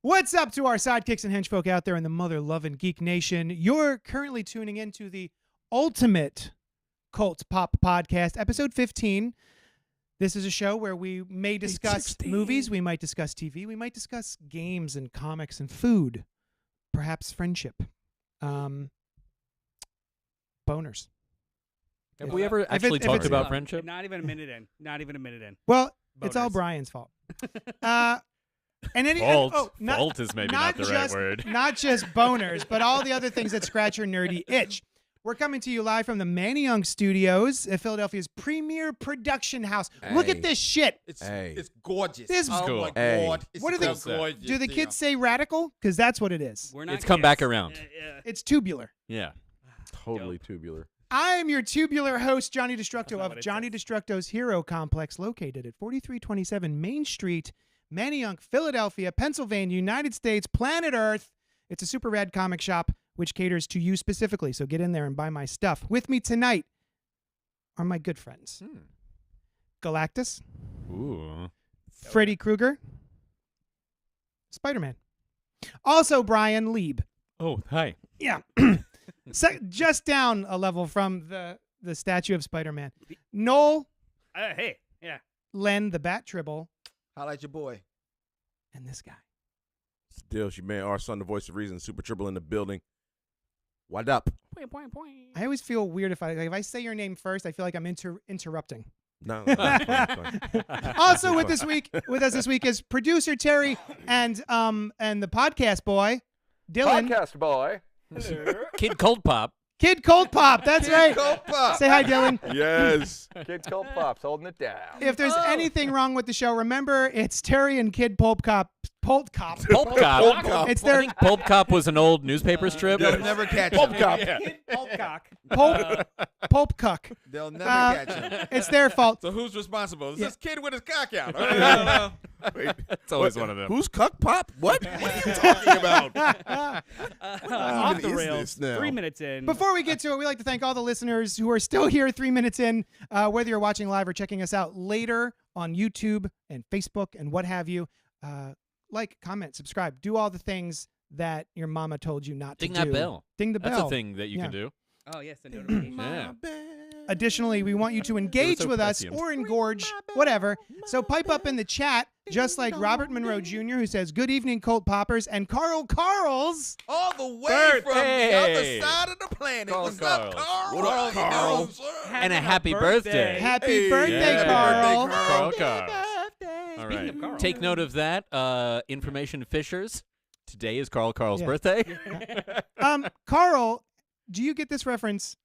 What's up to our sidekicks and henchfolk out there in the mother-loving Geek Nation? You're currently tuning into the ultimate Cult Pop podcast, episode 15. This is a show where we may discuss movies, we might discuss TV, we might discuss games and comics and food, perhaps friendship, boners. Have we ever actually talked about friendship? Not even a minute in. Not even a minute in. Well, Boners. It's all Brian's fault. Fault is maybe not the right word. Not just boners, but all the other things that scratch your nerdy itch. We're coming to you live from the Manny Young Studios at Philadelphia's premier production house. Hey. Look at this shit. It's gorgeous. This is cool. My Hey. God. It's What do they- so gorgeous. Do the kids say radical? Because that's what it is. We're not It's come back kids. around. It's tubular. Yeah. Totally tubular. I'm your tubular host, Johnny Destructo not of what it Johnny says. Destructo's Hero Complex, located at 4327 Main Street, Manayunk, Philadelphia, Pennsylvania, United States, planet Earth. It's a super rad comic shop which caters to you specifically, so get in there and buy my stuff. With me tonight are my good friends. Galactus, Ooh. Freddy Krueger, Spider-Man. Also Brian Lieb. Oh, hi. Yeah. Just down a level from the statue of Spider-Man. Noel, Hey. Yeah. Len, the Bat Tribble, Holla at your boy. and this guy. Still, she man, our son, the voice of reason, Super Triple in the building. What up? I always feel weird if I say your name first. I feel like I'm interrupting. No, it's fine. Also with us this week is producer Terry and the podcast boy Dylan. Podcast boy. Kid CultPOP. Kid CultPOP. That's right. CultPOP. Say hi, Dylan. Yes. Kid CultPOP's holding it down. If there's anything wrong with the show, remember it's Terry and Kid Pulp Cop. Pulp Cop. It's I their think Pulp Cop was an old newspaper strip. They'll never catch Pulp him. Cop. Pulp Cuck. They'll never catch him. It's their fault. So who's responsible? Is Yeah. this kid with his cock out? Wait, It's always one of them. who's Cuck Pop? What? What are you talking about? Off even the is rails. this now? 3 minutes in. Before we get to it, we'd like to thank all the listeners who are still here 3 minutes in, whether you're watching live or checking us out later on YouTube and Facebook and what have you. Like, comment, subscribe, do all the things that your mama told you not Ding to do. that bell. Ding the bell. That's a thing that you Yeah. can do. Oh, yes, the notification. Yeah. Additionally, we want you to engage so with us prescient. or engorge, whatever. So pipe up in the chat, just like Robert Monroe Jr., who says, "Good evening, Cult Poppers," and Carl Carls. All the way from the other Birthday. side of the planet. Carl What's up, Carl. Carl? What up, Carl? You know, sir? And a happy birthday. Happy Hey, birthday, yeah. Carl. Carl Carl. All Speaking right. of Carl. Take note of that. Information fishers. Today is Carl's Yeah. birthday. Carl, do you get this reference?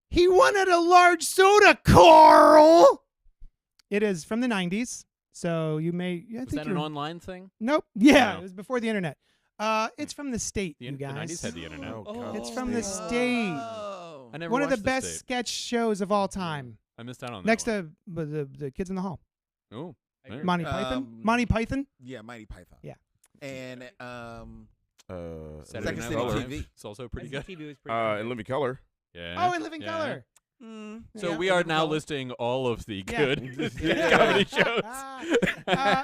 He wanted a large soda, Carl. It is from the 90s, so you may. I Was think that an you're- online thing? Nope. Yeah, No. it was before the internet. It's from the state, The you guys. 90s had the internet. Oh, God. It's from the state. Oh. I never One of the watched best State. sketch shows of all time. I missed out on that. Next to the Kids in the Hall. Oh. There. Monty Python. Um, Monty Python. Yeah, Mighty Python. Yeah. And Saturday Second Night City Live. TV. It's also pretty good. TV was pretty and Living Color. Yeah. Oh, in Living Yeah. Color. So Yeah. we are now listing all of the Yeah. good comedy shows.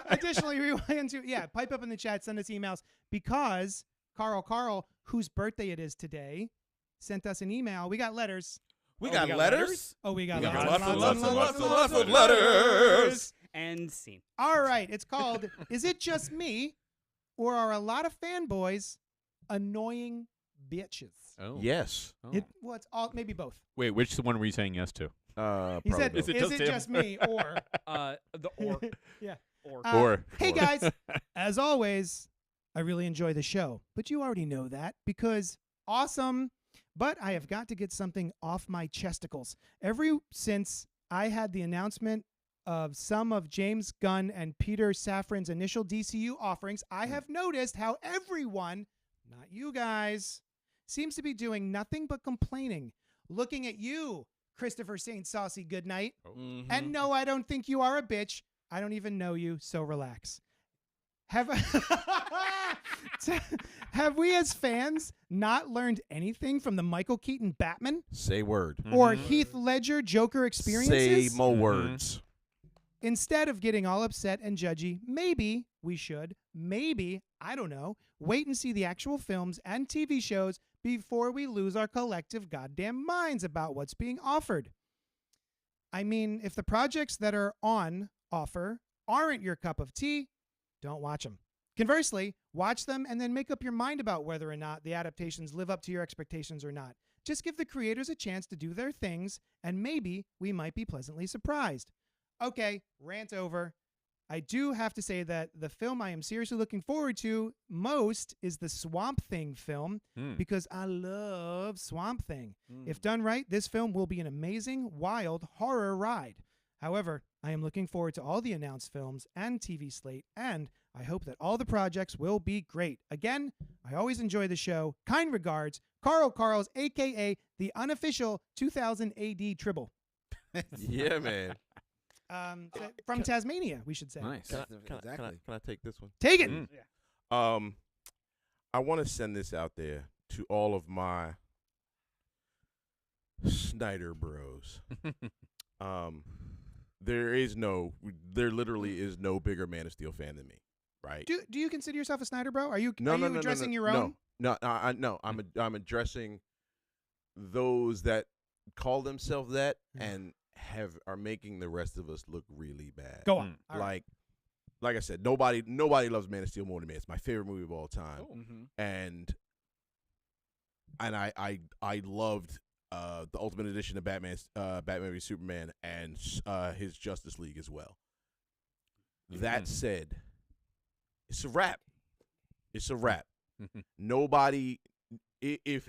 Additionally, we want to pipe up in the chat, send us emails because Carl, whose birthday it is today, sent us an email. We got letters. We Oh, got we got letters? letters? Oh, we got We got lots lots of of letters. And scene. All right, it's called "Is It Just Me, or Are a Lot of Fanboys Annoying Bitches?" Oh. Yes. Oh. Well, it's all maybe both. Wait, which one were you saying yes to? He said, probably "Is both. it, just him? just me, or?" The or. Yeah. Or. Or. Hey guys, as always, I really enjoy the show, but you already know that because awesome. But I have got to get something off my chesticles. Since I had the announcement of some of James Gunn and Peter Safran's initial DCU offerings, I have noticed how everyone, not you guys, seems to be doing nothing but complaining. Looking at you, Christopher St. Saucy Goodnight. Mm-hmm. And no, I don't think you are a bitch. I don't even know you, so relax. Have we as fans not learned anything from the Michael Keaton Batman Say word. or Heath Ledger Joker experiences? Say more words. instead of getting all upset and judgy, maybe we should, I don't know, wait and see the actual films and TV shows before we lose our collective goddamn minds about what's being offered. I mean, if the projects that are on offer aren't your cup of tea, don't watch them. Conversely, watch them and then make up your mind about whether or not the adaptations live up to your expectations or not. Just give the creators a chance to do their things, and maybe we might be pleasantly surprised. Okay, rant over. I do have to say that the film I am seriously looking forward to most is the Swamp Thing film because I love Swamp Thing. If done right, this film will be an amazing, wild horror ride. However, I am looking forward to all the announced films and TV slate, and I hope that all the projects will be great. Again, I always enjoy the show. Kind regards, Carls, a.k.a. the unofficial 2000 AD Tribble. Yeah, man. From Tasmania, we should say. Nice. Exactly. Can I take this one? Take it. I want to send this out there to all of my Snyder bros. There literally is no bigger Man of Steel fan than me, right? Do you consider yourself a Snyder bro? Are you No, addressing your own? No, I'm addressing those that call themselves that and are making the rest of us look really bad. Go on. All right. Like I said, nobody loves Man of Steel more than me. It's my favorite movie of all time, and I loved the Ultimate Edition of Batman v Superman and his Justice League as well. That said, it's a wrap. It's a wrap. Nobody, if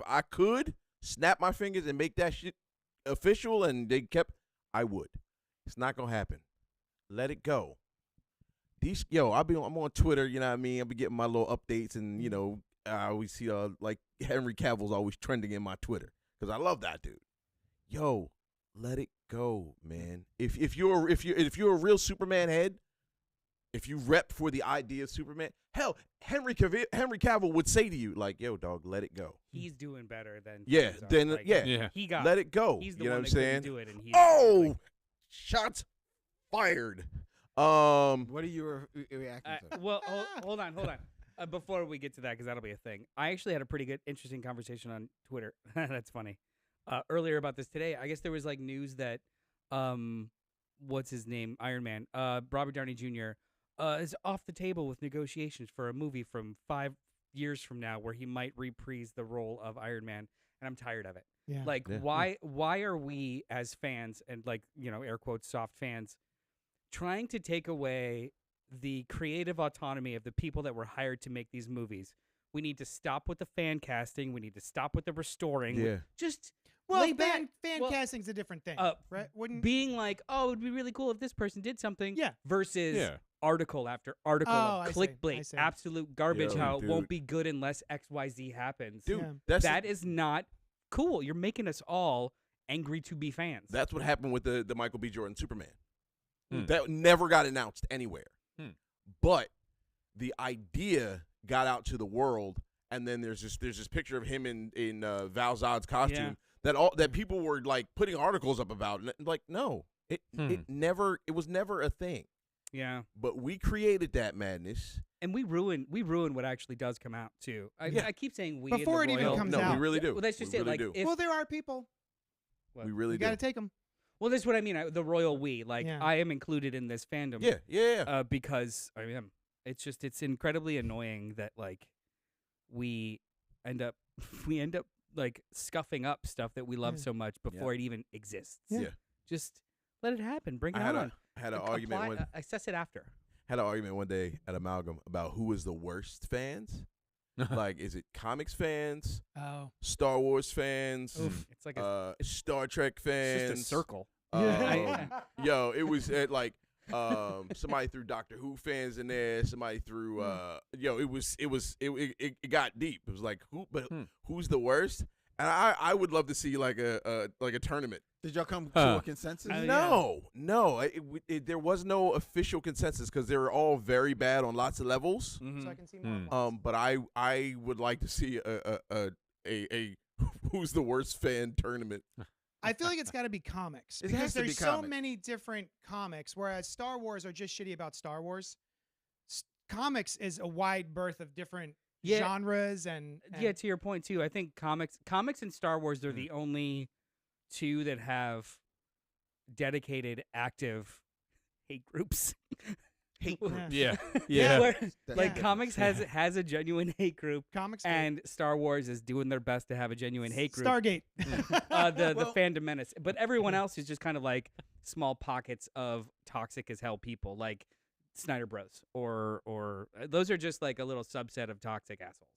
I could snap my fingers and make that shit official and they kept, I would. It's not gonna happen. Let it go. I'm on Twitter, you know what I mean? I'll be getting my little updates, and I always see like Henry Cavill's always trending in my Twitter because I love that dude. Yo, let it go, man. If you're a real Superman head, if you rep for the idea of Superman, hell, Henry Cavill would say to you like, "Yo, dog, let it go." He's doing better than He got let it go. He's the you know one what I'm that saying? couldn't do it, and he's Shots fired. What are you reacting to? well, hold on. Before we get to that, because that'll be a thing. I actually had a pretty good, interesting conversation on Twitter. That's funny. Earlier about this today. I guess there was like news that, what's his name? Iron Man. Robert Downey Jr. Is off the table with negotiations for a movie from 5 years from now where he might reprise the role of Iron Man, and I'm tired of it. Yeah. Why are we as fans and air quotes soft fans trying to take away the creative autonomy of the people that were hired to make these movies? We need to stop with the fan casting. We need to stop with the restoring. Yeah. Lay back. Fan casting's a different thing, right? Being like, oh, it'd be really cool if this person did something. Yeah. Versus article after article of clickbait, absolute garbage. Yo, how dude. it won't be good unless XYZ happens. Dude, that is not cool. You're making us all angry to be fans. That's what happened with the Michael B. Jordan Superman. That never got announced anywhere. But the idea got out to the world, and then there's this picture of him in Val Zod's costume that people were like putting articles up about. And, like, no, it was never a thing. Yeah. But we created that madness. And we ruin what actually does come out too. I keep saying we before in the it even Royal. comes no, out. we really do. Well, that's just we it. really Like, do. if, Well, there are people. We really You do. got to take them. well, that's what I mean. The royal we. Like, Yeah. I am included in this fandom. Yeah. Because I am. It's incredibly annoying that like we end up like scuffing up stuff that we love so much before it even exists. Yeah. Just let it happen. Bring it I on. had an argument Assess it after. had an argument one day at Amalgam about who is the worst fans. Like, is it comics fans, Oh. Star Wars fans, It's like Star Trek fans? it's just a circle. Yo, it was at like somebody threw Doctor Who fans in there. Somebody threw it got deep. It was like who's the worst? And I would love to see like a tournament. Did y'all come to a consensus? No. There was no official consensus because they were all very bad on lots of levels. So I can see more. But I would like to see a who's the worst fan tournament. I feel like it's got to be comics It because has to be there's so comics. many different comics. Whereas Star Wars are just shitty about Star Wars. Comics is a wide berth of different Yeah. genres and Yeah, to your point too. I think comics and Star Wars are the only two that have dedicated active hate groups. Hate Yeah. groups. Yeah. Yeah. Where, That's like the comics has a genuine hate group, comics do. and Star Wars is doing their best to have a genuine hate group. Stargate. The Well- fandom menace, but everyone else is just kind of like small pockets of toxic as hell people, like Snyder Bros. Or those are just like a little subset of toxic assholes.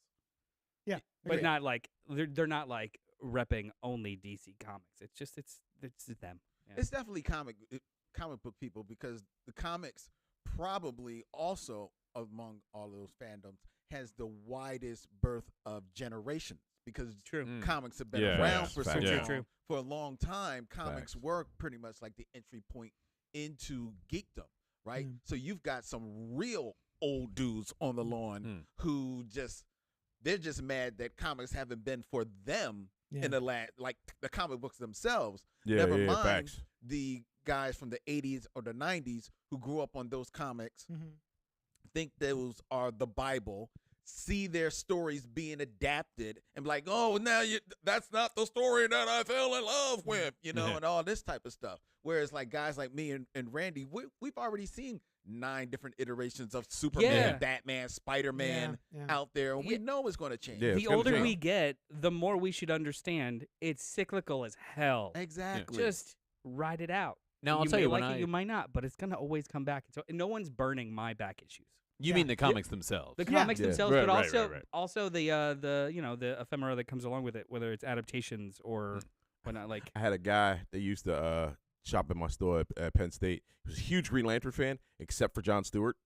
Yeah, but agreed. not like they're not like repping only DC comics. It's just it's them. Yeah. It's definitely comic book people because the comics probably also among all those fandoms has the widest berth of generations because True. comics have been Yeah, around yeah, for so facts. long. Yeah. True. For a long time, comics Facts. were pretty much like the entry point into geekdom, right? Mm. So you've got some real old dudes on the lawn who they're just mad that comics haven't been for them Yeah. in the like the comic books themselves. Yeah, Never yeah, mind facts. the guys from the 80s or the 90s who grew up on those comics, Mhm. think those are the Bible, see their stories being adapted and be like, oh, now that's not the story that I fell in love with, Yeah. and all this type of stuff. Whereas like guys like me and Randy, we've already seen 9 different iterations of Superman, Yeah. Batman, Spider-Man Yeah. out there, and we Yeah. know it's going to change. Yeah. it's The gonna older change. we get, the more we should understand it's cyclical as hell. Exactly. Just ride it out. Now I'll you tell may you when like I. it, you might not, but it's gonna always come back. So no one's burning my back issues. You Yeah. mean the comics themselves? The Yeah. comics Yeah. themselves, Right, but right, also right. also the ephemera that comes along with it, whether it's adaptations or whatnot. Like I had a guy that used to shop at my store at Penn State. He was a huge Green Lantern fan, except for Jon Stewart.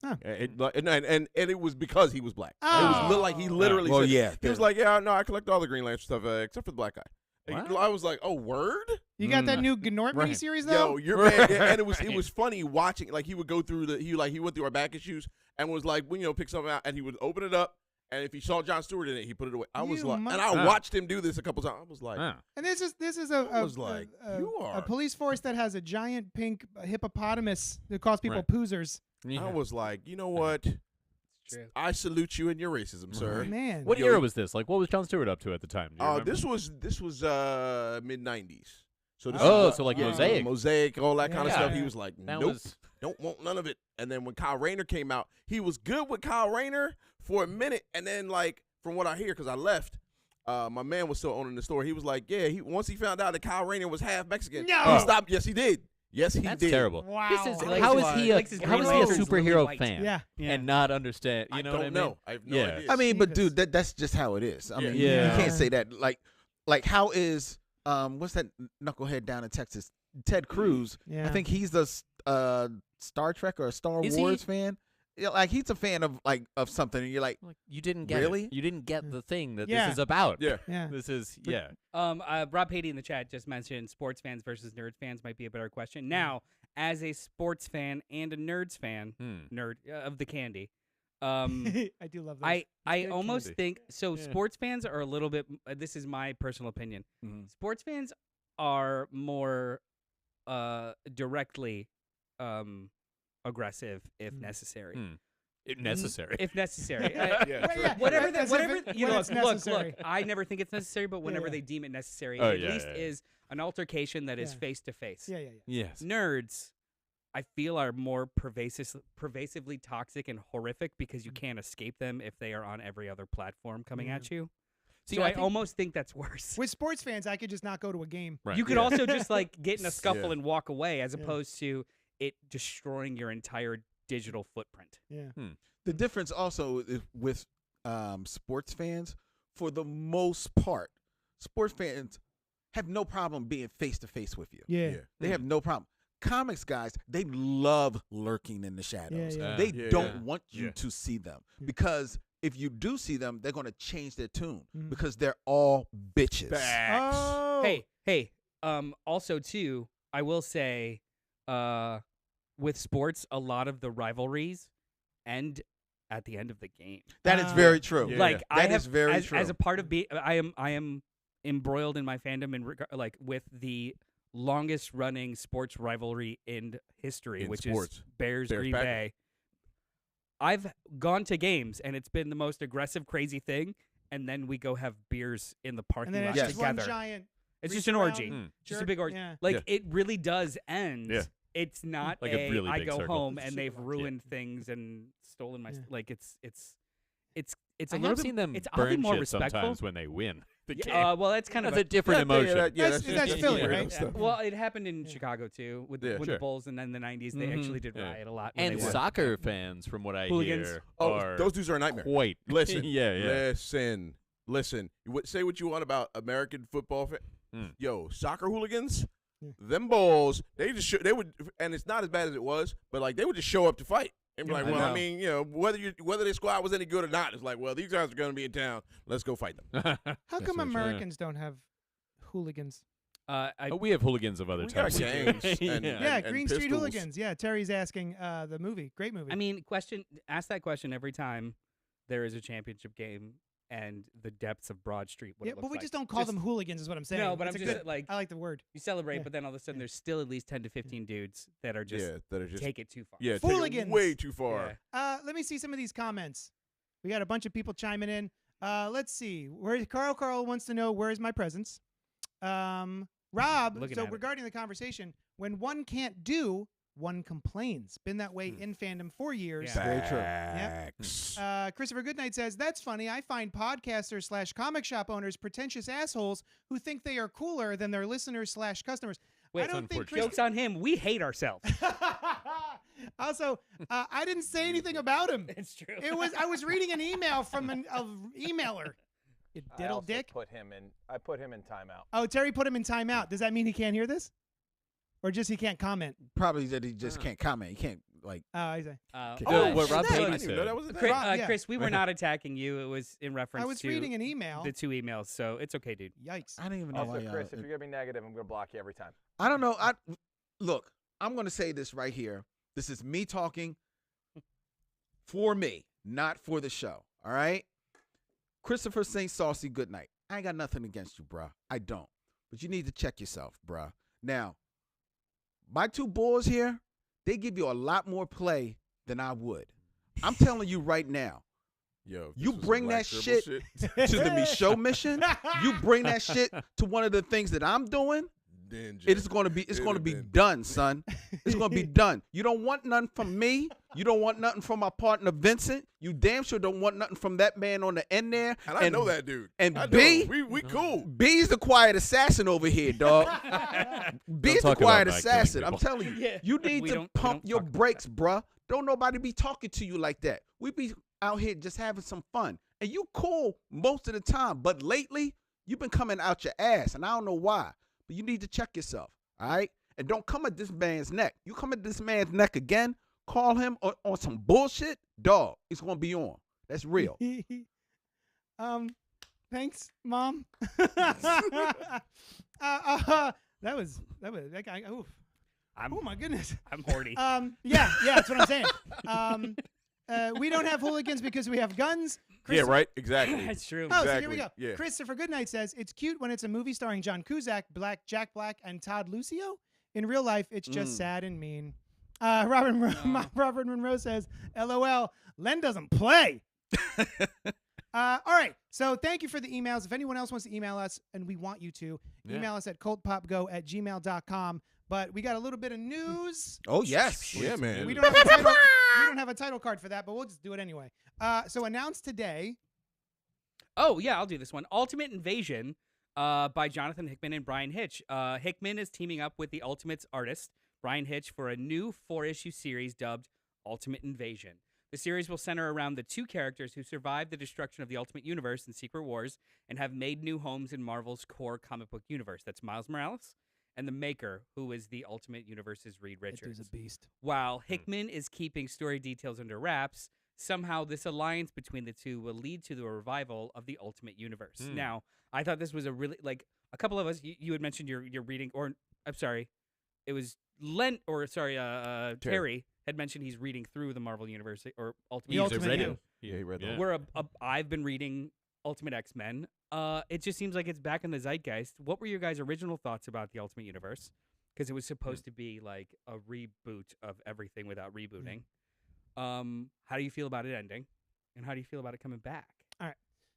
Huh. And it was because he was black. Oh. It was like he literally well, said it. yeah. He was like, yeah, no, I collect all the Green Lantern stuff except for the black guy. What? I was like, oh, word? You got that Mm. new Gnort Right. miniseries though? Yo, you're man. And it was funny watching. Like he would go through he went through our back issues and was like, pick something out, and he would open it up, and if he saw Jon Stewart in it, he put it away. I was You like, mu- and I Huh. watched him do this a couple times. I was like, Huh. And this is I was like, you a are- police force that has a giant pink hippopotamus that calls people Right. poozers. Yeah. I was like, you know what? true. I salute you and your racism, sir. Man. What Yo, era was this? Like, what was Jon Stewart up to at the time? Do you remember? This was mid '90s. So this Oh, was, so like yeah. Mosaic. Mosaic, all that kind of Yeah. stuff. He was like, That nope, was don't want none of it. And then when Kyle Rayner came out, he was good with Kyle Rayner for a minute, and then like from what I hear, because I left, my man was still owning the store. He was like, yeah, once he found out that Kyle Rayner was half Mexican, No. he stopped. Yes, he did. Yes, he that's did. terrible. Wow. This is How like How his- is he a likes his how is Green he a Lanterns lily superhero white. fan Yeah. and not understand? You I know don't what I mean? know. I have no Yeah. idea. I mean, but Jesus. dude, that's just how it is. I mean, Yeah. you can't say that. Like how is what's that knucklehead down in Texas? Ted Cruz. Yeah. I think he's the Star Trek or Star Is he? Wars fan. Yeah, like he's a fan of something, and you're like, Like, you didn't get Really? it. You didn't get the thing that Yeah. this is about. Yeah. Yeah. This is Rob Patey in the chat just mentioned sports fans versus nerd fans might be a better question. Now, as a sports fan and a nerds fan, nerd of the candy, I do love those. I good almost candy. think so. Yeah. Sports fans are a little bit. This is my personal opinion. Mhm. Sports fans are more directly aggressive if Mm. necessary. necessary. If necessary. Yeah, true. yeah. Whatever, As if whatever. it- You when know, it's look. necessary. I never think it's necessary, but whenever yeah. they deem it necessary, Oh, it yeah, at least yeah, yeah. is an altercation that is Yeah. face to face. Yeah, yeah, yeah. yes. Nerds, I feel, are more pervasively toxic and horrific because you can't escape them if they are on every other platform coming Yeah. at you. See, So I I think- almost think that's worse. With sports fans, I could just not go to a game. Right. You could Yeah. also just like get in a scuffle Yeah. and walk away, as Yeah. opposed to it destroying your entire digital footprint. Yeah. the difference also is with sports fans. For the most part, sports fans have no problem being face to face with you. Yeah. They have no problem. Comics guys, they love lurking in the shadows. yeah. They Yeah, don't yeah. want you Yeah. to see them Yeah. because if you do see them, they're going to change their tune Mhm. because they're all bitches. Facts. Oh. Hey. Also, too, I will say, with sports, a lot of the rivalries end at the end of the game. That is Ah. very true. Yeah. Like That I have is very as true. a part of I am embroiled in my fandom in like with the longest running sports rivalry in history, In which sports. is Bears Green Packers. Bay. I've gone to games and it's been the most aggressive, crazy thing. And then we go have beers in the parking And then lot it's just one together. giant. It's reach just an around orgy. Just a jerk. big orgy. Yeah. Like Yeah. it really does end. Yeah. It's not Like a really I big go circle. home It's and super they've large. ruined things and stolen my Yeah. like it's I a little have bit, seen them it's oddly burn more shit respectful. sometimes when they win the game. Well, that's kind That's of a different emotion. That's Philly, yeah, right? yeah. Well, it happened in Yeah. Chicago too with Yeah, with sure. the Bulls, and then the '90s they Mhm. actually did Yeah. riot a lot. When And they won. soccer fans, from what I Hooligans. hear, Oh, are those dudes are a nightmare. quite. Listen, yeah. listen. Say what you want about American football. Yo, soccer hooligans, Yeah. them balls. They would, and it's not as bad as it was, but like they would just show up to fight and be Yeah, like, I well, I know. mean, whether their squad was any good or not, it's like, well, these guys are going to be in town. Let's go fight them. How That's come what- Americans don't have hooligans? We have hooligans of other We got types. gangs. And, Yeah, and Green Street pistols. Hooligans. Yeah, Terry's asking the movie. Great movie. I mean, ask that question every time there is a championship game and the depths of Broad Street. What yeah, it but looks we like. just don't call them hooligans, is what I'm saying. No, but It's I'm a just good- like I like the word. you celebrate, Yeah. but then all of a sudden Yeah. there's still at least 10 to 15 dudes that are just That are just take it too far. take it Hooligans. way too far. Yeah. Let me see some of these comments. We got a bunch of people chiming in. Let's see. Where Carl wants to know where's my presents. Rob, Looking so at it. regarding the conversation, when one can't do, one complains. Been that way in fandom for years. Yeah. Very true. Yep. Christopher Goodnight says, that's funny. I find podcasters / comic shop owners pretentious assholes who think they are cooler than their listeners / customers. Wait, I don't think unfortunate. Joke's on him. We hate ourselves. Also, I didn't say anything about him. It's true. I was reading an email from an emailer. You I diddle also dick. I put him in timeout. Oh, Terry put him in timeout. Does that mean he can't hear this? Or just he can't comment? Probably that he just can't comment. He can't like. Oh, I say. What Rob snap. Payton I didn't even know said. that was a thing. Chris, Rob, yeah. Chris, we were not attacking you. It was in reference I was to reading an email. the 2 emails, so it's okay, dude. Yikes. I didn't even know Also, why. Chris, if you're gonna be negative, I'm gonna block you every time. I don't know. Look. I'm going to say this right here. This is me talking for me, not for the show. All right. Christopher St. Saucy, good night. I ain't got nothing against you, bruh. I don't. But you need to check yourself, bruh. Now, my 2 boys here, they give you a lot more play than I would. I'm telling you right now. Yo, You this was bring Black that Dribble shit to the Me Show mission. You bring that shit to one of the things that I'm doing. Then It is going to be. It's It'd going to have be been- done, son. It's going to be done. You don't want nothing from me. You don't want nothing from my partner Vincent. You damn sure don't want nothing from that man on the end there. And I know that dude. and I know B- him. we cool. B's the quiet assassin over here, dog. B's the talk about quiet my killing assassin. I'm people. telling you. Yeah. You need We to don't pump your talk about brakes, bruh. Don't nobody be talking to you like that. We be out here just having some fun. And you cool most of the time. But lately, you've been coming out your ass. And I don't know why. But you need to check yourself. All right? And don't come at this man's neck. You come at this man's neck again, call him on some bullshit, dog, it's going to be on. That's real. Thanks, Mom. That was that guy. Oof. Oh my goodness. I'm horny. Yeah, that's what I'm saying. We don't have hooligans because we have guns. Yeah, right. Exactly. That's true. Oh, so here we go. Exactly, yeah. Christopher Goodnight says it's cute when it's a movie starring John Cusack, Jack Black, and Todd Lucio. In real life, it's just sad and mean. Robert Monroe says, "LOL, Len doesn't play." All right. So thank you for the emails. If anyone else wants to email us, and we want you to, email us at cultpopgo@gmail.com. But we got a little bit of news. Oh, yes. Yeah, man. We don't have a title. We don't have a title card for that, but we'll just do it anyway. So announced today. Oh, yeah, I'll do this one. Ultimate Invasion by Jonathan Hickman and Brian Hitch. Hickman is teaming up with the Ultimates artist, Brian Hitch, for a new 4-issue series dubbed Ultimate Invasion. The series will center around the 2 characters who survived the destruction of the Ultimate Universe in Secret Wars and have made new homes in Marvel's core comic book universe. That's Miles Morales and the Maker, who is the Ultimate Universe's Reed Richards. That dude's a beast. While Hickman is keeping story details under wraps, somehow this alliance between the 2 will lead to the revival of the Ultimate Universe. Now, I thought this was a really, like, a couple of us, you had mentioned you're reading, or, I'm sorry, it was Terry had mentioned he's reading through the Marvel Universe, or Ultimate The Universe. Ultimate read U. it. Yeah, he read Yeah. that. I've been reading Ultimate X-Men. It just seems like it's back in the zeitgeist. What were your guys' original thoughts about the Ultimate Universe? Because it was supposed to be like a reboot of everything without rebooting. How do you feel about it ending? And how do you feel about it coming back? All right.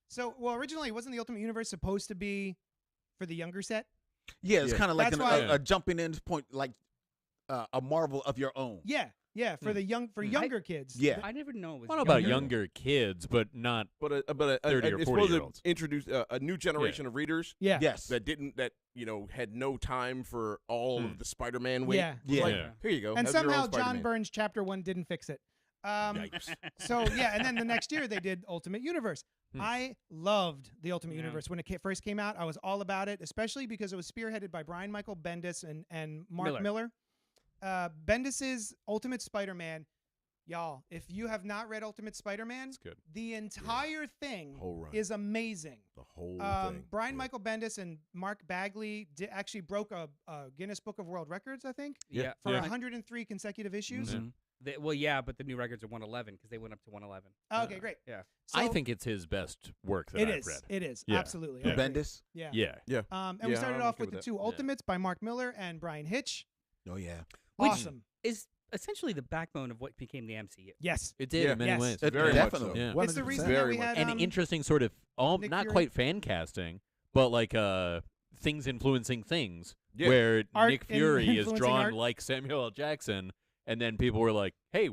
So, well, originally, wasn't the Ultimate Universe supposed to be for the younger set? Yeah, it's kind of like That's a jumping in point, like a Marvel of your own. Yeah, for the younger kids. Yeah. I never know it was I don't know about younger. younger kids, but not But a 30 or it's 40 supposed year to olds. introduce a new generation of readers Yeah. Yes. that had no time for all of the Spider-Man weight. Yeah. Yeah. Like, Yeah. here you go. And have your own somehow John Spider-Man. Burns Chapter 1 didn't fix it. Yikes. So yeah, and then the next year they did Ultimate Universe. I loved the Ultimate Universe when it first came out. I was all about it, especially because it was spearheaded by Brian Michael Bendis and Mark Miller. Bendis's Ultimate Spider-Man, y'all. If you have not read Ultimate Spider-Man, It's good. the entire thing Whole run. is amazing. The whole thing. Brian Yeah. Michael Bendis and Mark Bagley actually broke a Guinness Book of World Records, I think, Yeah. for Yeah. 103 consecutive issues. But the new records are 111 because they went up to 111. Okay, great. Yeah. So I think it's his best work that it I've is. read. It is Yeah. absolutely. Yeah. I agree. Bendis. Yeah. Yeah. Yeah. And Yeah, we started I'm off okay with the with two that. Ultimates by Mark Miller and Brian Hitch. Oh yeah. Which Awesome. is essentially the backbone of what became the MCU. Yes. It did Yeah. in many Yes. ways. Very much Definitely. so. Yeah. It's the reason 100%. that Very we much had And um, interesting sort of Nick not Fury. quite fan casting, but like things influencing things, Yeah. where Art Nick Fury is influencing drawn art. like Samuel L. Jackson, and then people were like, "Hey,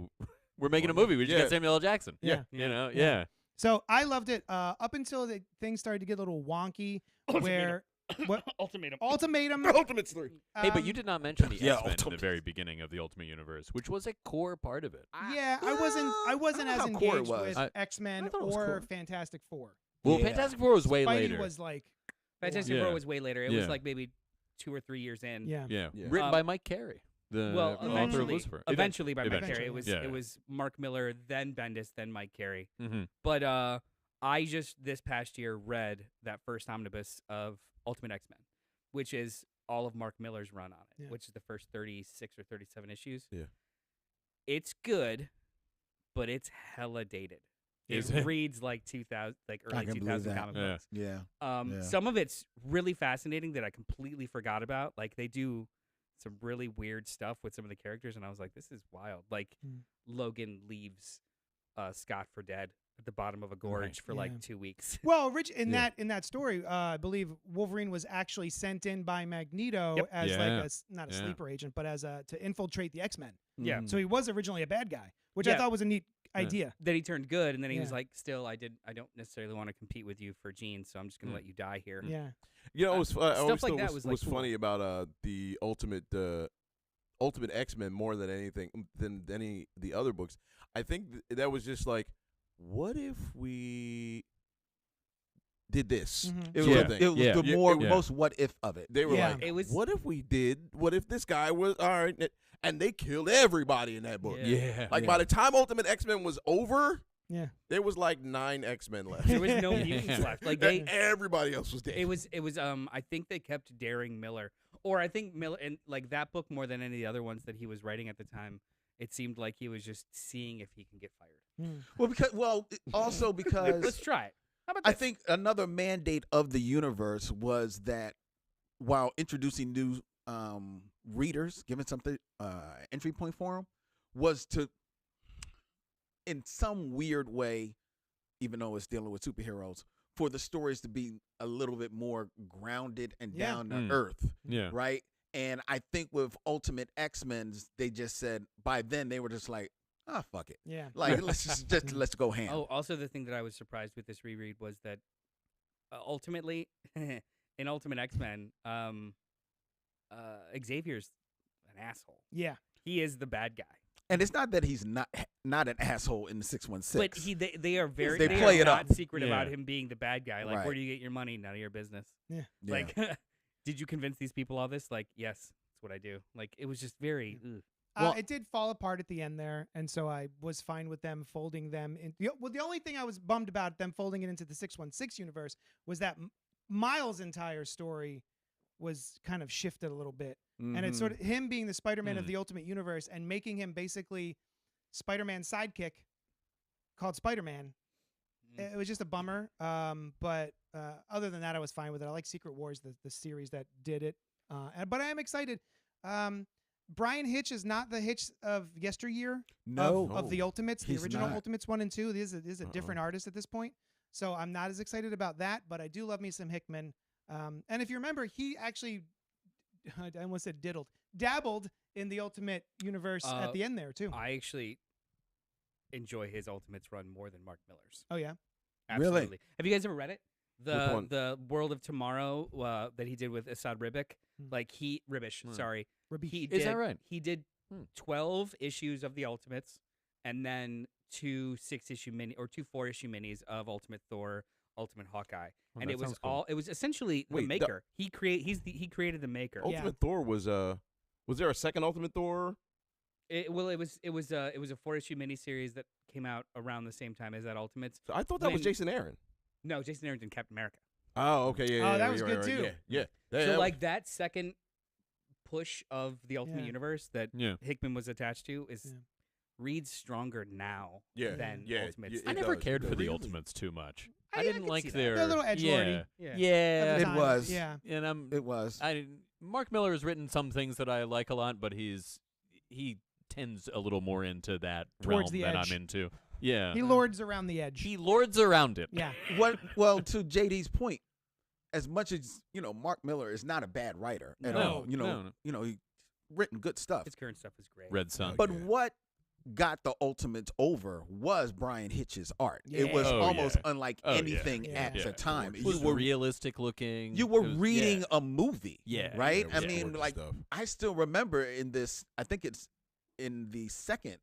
we're making a movie. We just Yeah. got Samuel L. Jackson." Yeah. You know, Yeah. yeah. So I loved it up until the things started to get a little wonky. Where what Ultimatum. Ultimatum? Ultimates 3. Hey, but you um, did not mention the Yeah, X-Men in the Ultimate. very beginning of the Ultimate Universe, which was a core part of it. Yeah, I wasn't I as don't know how core it engaged was. with X-Men I thought it was or core. Fantastic Four. Well, Yeah. Fantastic Four was way Spidey later. was like Fantastic Yeah. Four was way later. It Yeah. was like maybe 2 or 3 years in. yeah. yeah. Yeah. Written by Mike Carey, the Well, author of eventually, Lucifer. eventually by Mike Eventually. Carey. It was Yeah. it was Mark Miller, then Bendis, then Mike Carey. Mm-hmm. But I just this past year read that first omnibus of Ultimate X-Men, which is all of Mark Miller's run on it, Yeah. which is the first 36 or 37 issues. Yeah. It's good, but it's hella dated. Is It it? reads like 2000, like I early can believe 2000 that. comic Yeah. books. Yeah. Yeah. Some of it's really fascinating that I completely forgot about. Like they do some really weird stuff with some of the characters, and I was like, "This is wild." Like Mm. Logan leaves Scott for dead at the bottom of a gorge for Yeah. like 2 weeks. Well, Rich, in Yeah. that story, I believe Wolverine was actually sent in by Magneto Yep. as like Yeah. not a Yeah. sleeper agent, but as to infiltrate the X-Men. Yeah. Mhm. So he was originally a bad guy, which I Yeah. thought was a neat idea. Then he turned good, and then he was Yeah. like, "Still, I don't necessarily want to compete with you for genes, so I'm just gonna Mm. let you die here." Yeah. You know, it was, I Stuff always like thought that was, was, like, cool. funny about the Ultimate X-Men more than anything than any the other books. I think that was just like, what if we did this? Mhm. It was, Yeah. it was Yeah. the Yeah. more Yeah. most what if of it. They were Yeah. like, It was- what if we did? What if this guy was all right? And they killed everybody in that book. Yeah. Yeah. Like by the time Ultimate X-Men was over, Yeah. there was like 9 X-Men left. There was no Yeah. mutants left. Like And everybody else was dead. It was I think they kept daring Miller, or I think Miller, and like that book more than any of the other ones that he was writing at the time. It seemed like he was just seeing if he can get fired. Also Let's because try it. How about I this? think another mandate of the universe was that while introducing new readers, giving something entry point for them, was to, in some weird way, even though it's dealing with superheroes, for the stories to be a little bit more grounded and Yeah. down to Mm. earth, Yeah. right? And I think with Ultimate X-Men's, they just said by then they were just like, fuck it, Yeah. like let's go ham. Oh, also the thing that I was surprised with this reread was that ultimately, in Ultimate X-Men, Xavier's an asshole. Yeah. He is the bad guy. And it's not that he's not an asshole in the 616. But they are very They they play are it up. not secret Yeah. about him being the bad guy. Like, Right. where do you get your money? None of your business. Yeah. Like, did you convince these people all this? Like, yes, that's what I do. Like, it was just very. Ugh. Well- It did fall apart at the end there, and so I was fine with them folding them in. Well, the only thing I was bummed about them folding it into the 616 universe was that Miles' entire story was kind of shifted a little bit. And it's sort of him being the Spider-Man of Mm. the Ultimate Universe and making him basically Spider-Man's sidekick called Spider-Man it was just a bummer. But other than that, I was fine with it. I like Secret Wars, the series that did it. But I am excited. Brian Hitch is not the Hitch of yesteryear. No. Of the Ultimates, the He's original not. Ultimates 1 and 2. This is a different artist at this point. So I'm not as excited about that, but I do love me some Hickman. And if you remember, he actually, I almost said dabbled in the Ultimate universe at the end there too. I actually enjoy his Ultimates run more than Mark Miller's. Oh yeah, Really? Absolutely. Have you guys ever read it? Which one? The World of Tomorrow that he did with Asad Ribic. Like Ribish, sorry. He Is did, that right? He did 12 issues of the Ultimates, and then 2 6-issue mini or 2 4-issue minis of Ultimate Thor, Ultimate Hawkeye, and that it was sounds cool. all. It was essentially Wait, the Maker. He created the Maker. Ultimate Thor was there a second Ultimate Thor? It was a 4-issue miniseries that came out around the same time as that Ultimates. So I thought that was When- Jason Aaron. No, Jason Aaron's in Captain America. Oh, okay, yeah. Oh, yeah, that yeah, was you're good right, too. Yeah. So that like that second push of the Ultimate Yeah. Universe that Yeah. Hickman was attached to is Yeah. reads stronger now Yeah, than yeah, Ultimates. yeah, I it never does, cared it for the does. Ultimates too much. I I didn't could like see that. their. They're a little edgelordy. Yeah. Yeah. At Yeah. the It time. was. Yeah. And It was. Mark Miller has written some things that I like a lot, but he tends a little more into that Towards realm the that edge. I'm into. Yeah. He lords around the edge. He lords around it. Yeah. Well, to JD's point, as much as Mark Miller is not a bad writer at No, all. no. He's written good stuff. His current stuff is great. Red Sun. But Yeah. what got the Ultimates over was Brian Hitch's art. It Yeah. was Oh, almost yeah. unlike Oh, yeah. anything Yeah. at Yeah. the time. It was You were realistic looking. you were It was- reading yeah. a movie. Yeah. Right? Yeah, I it was mean, gorgeous like stuff. I still remember in this, I think it's in the second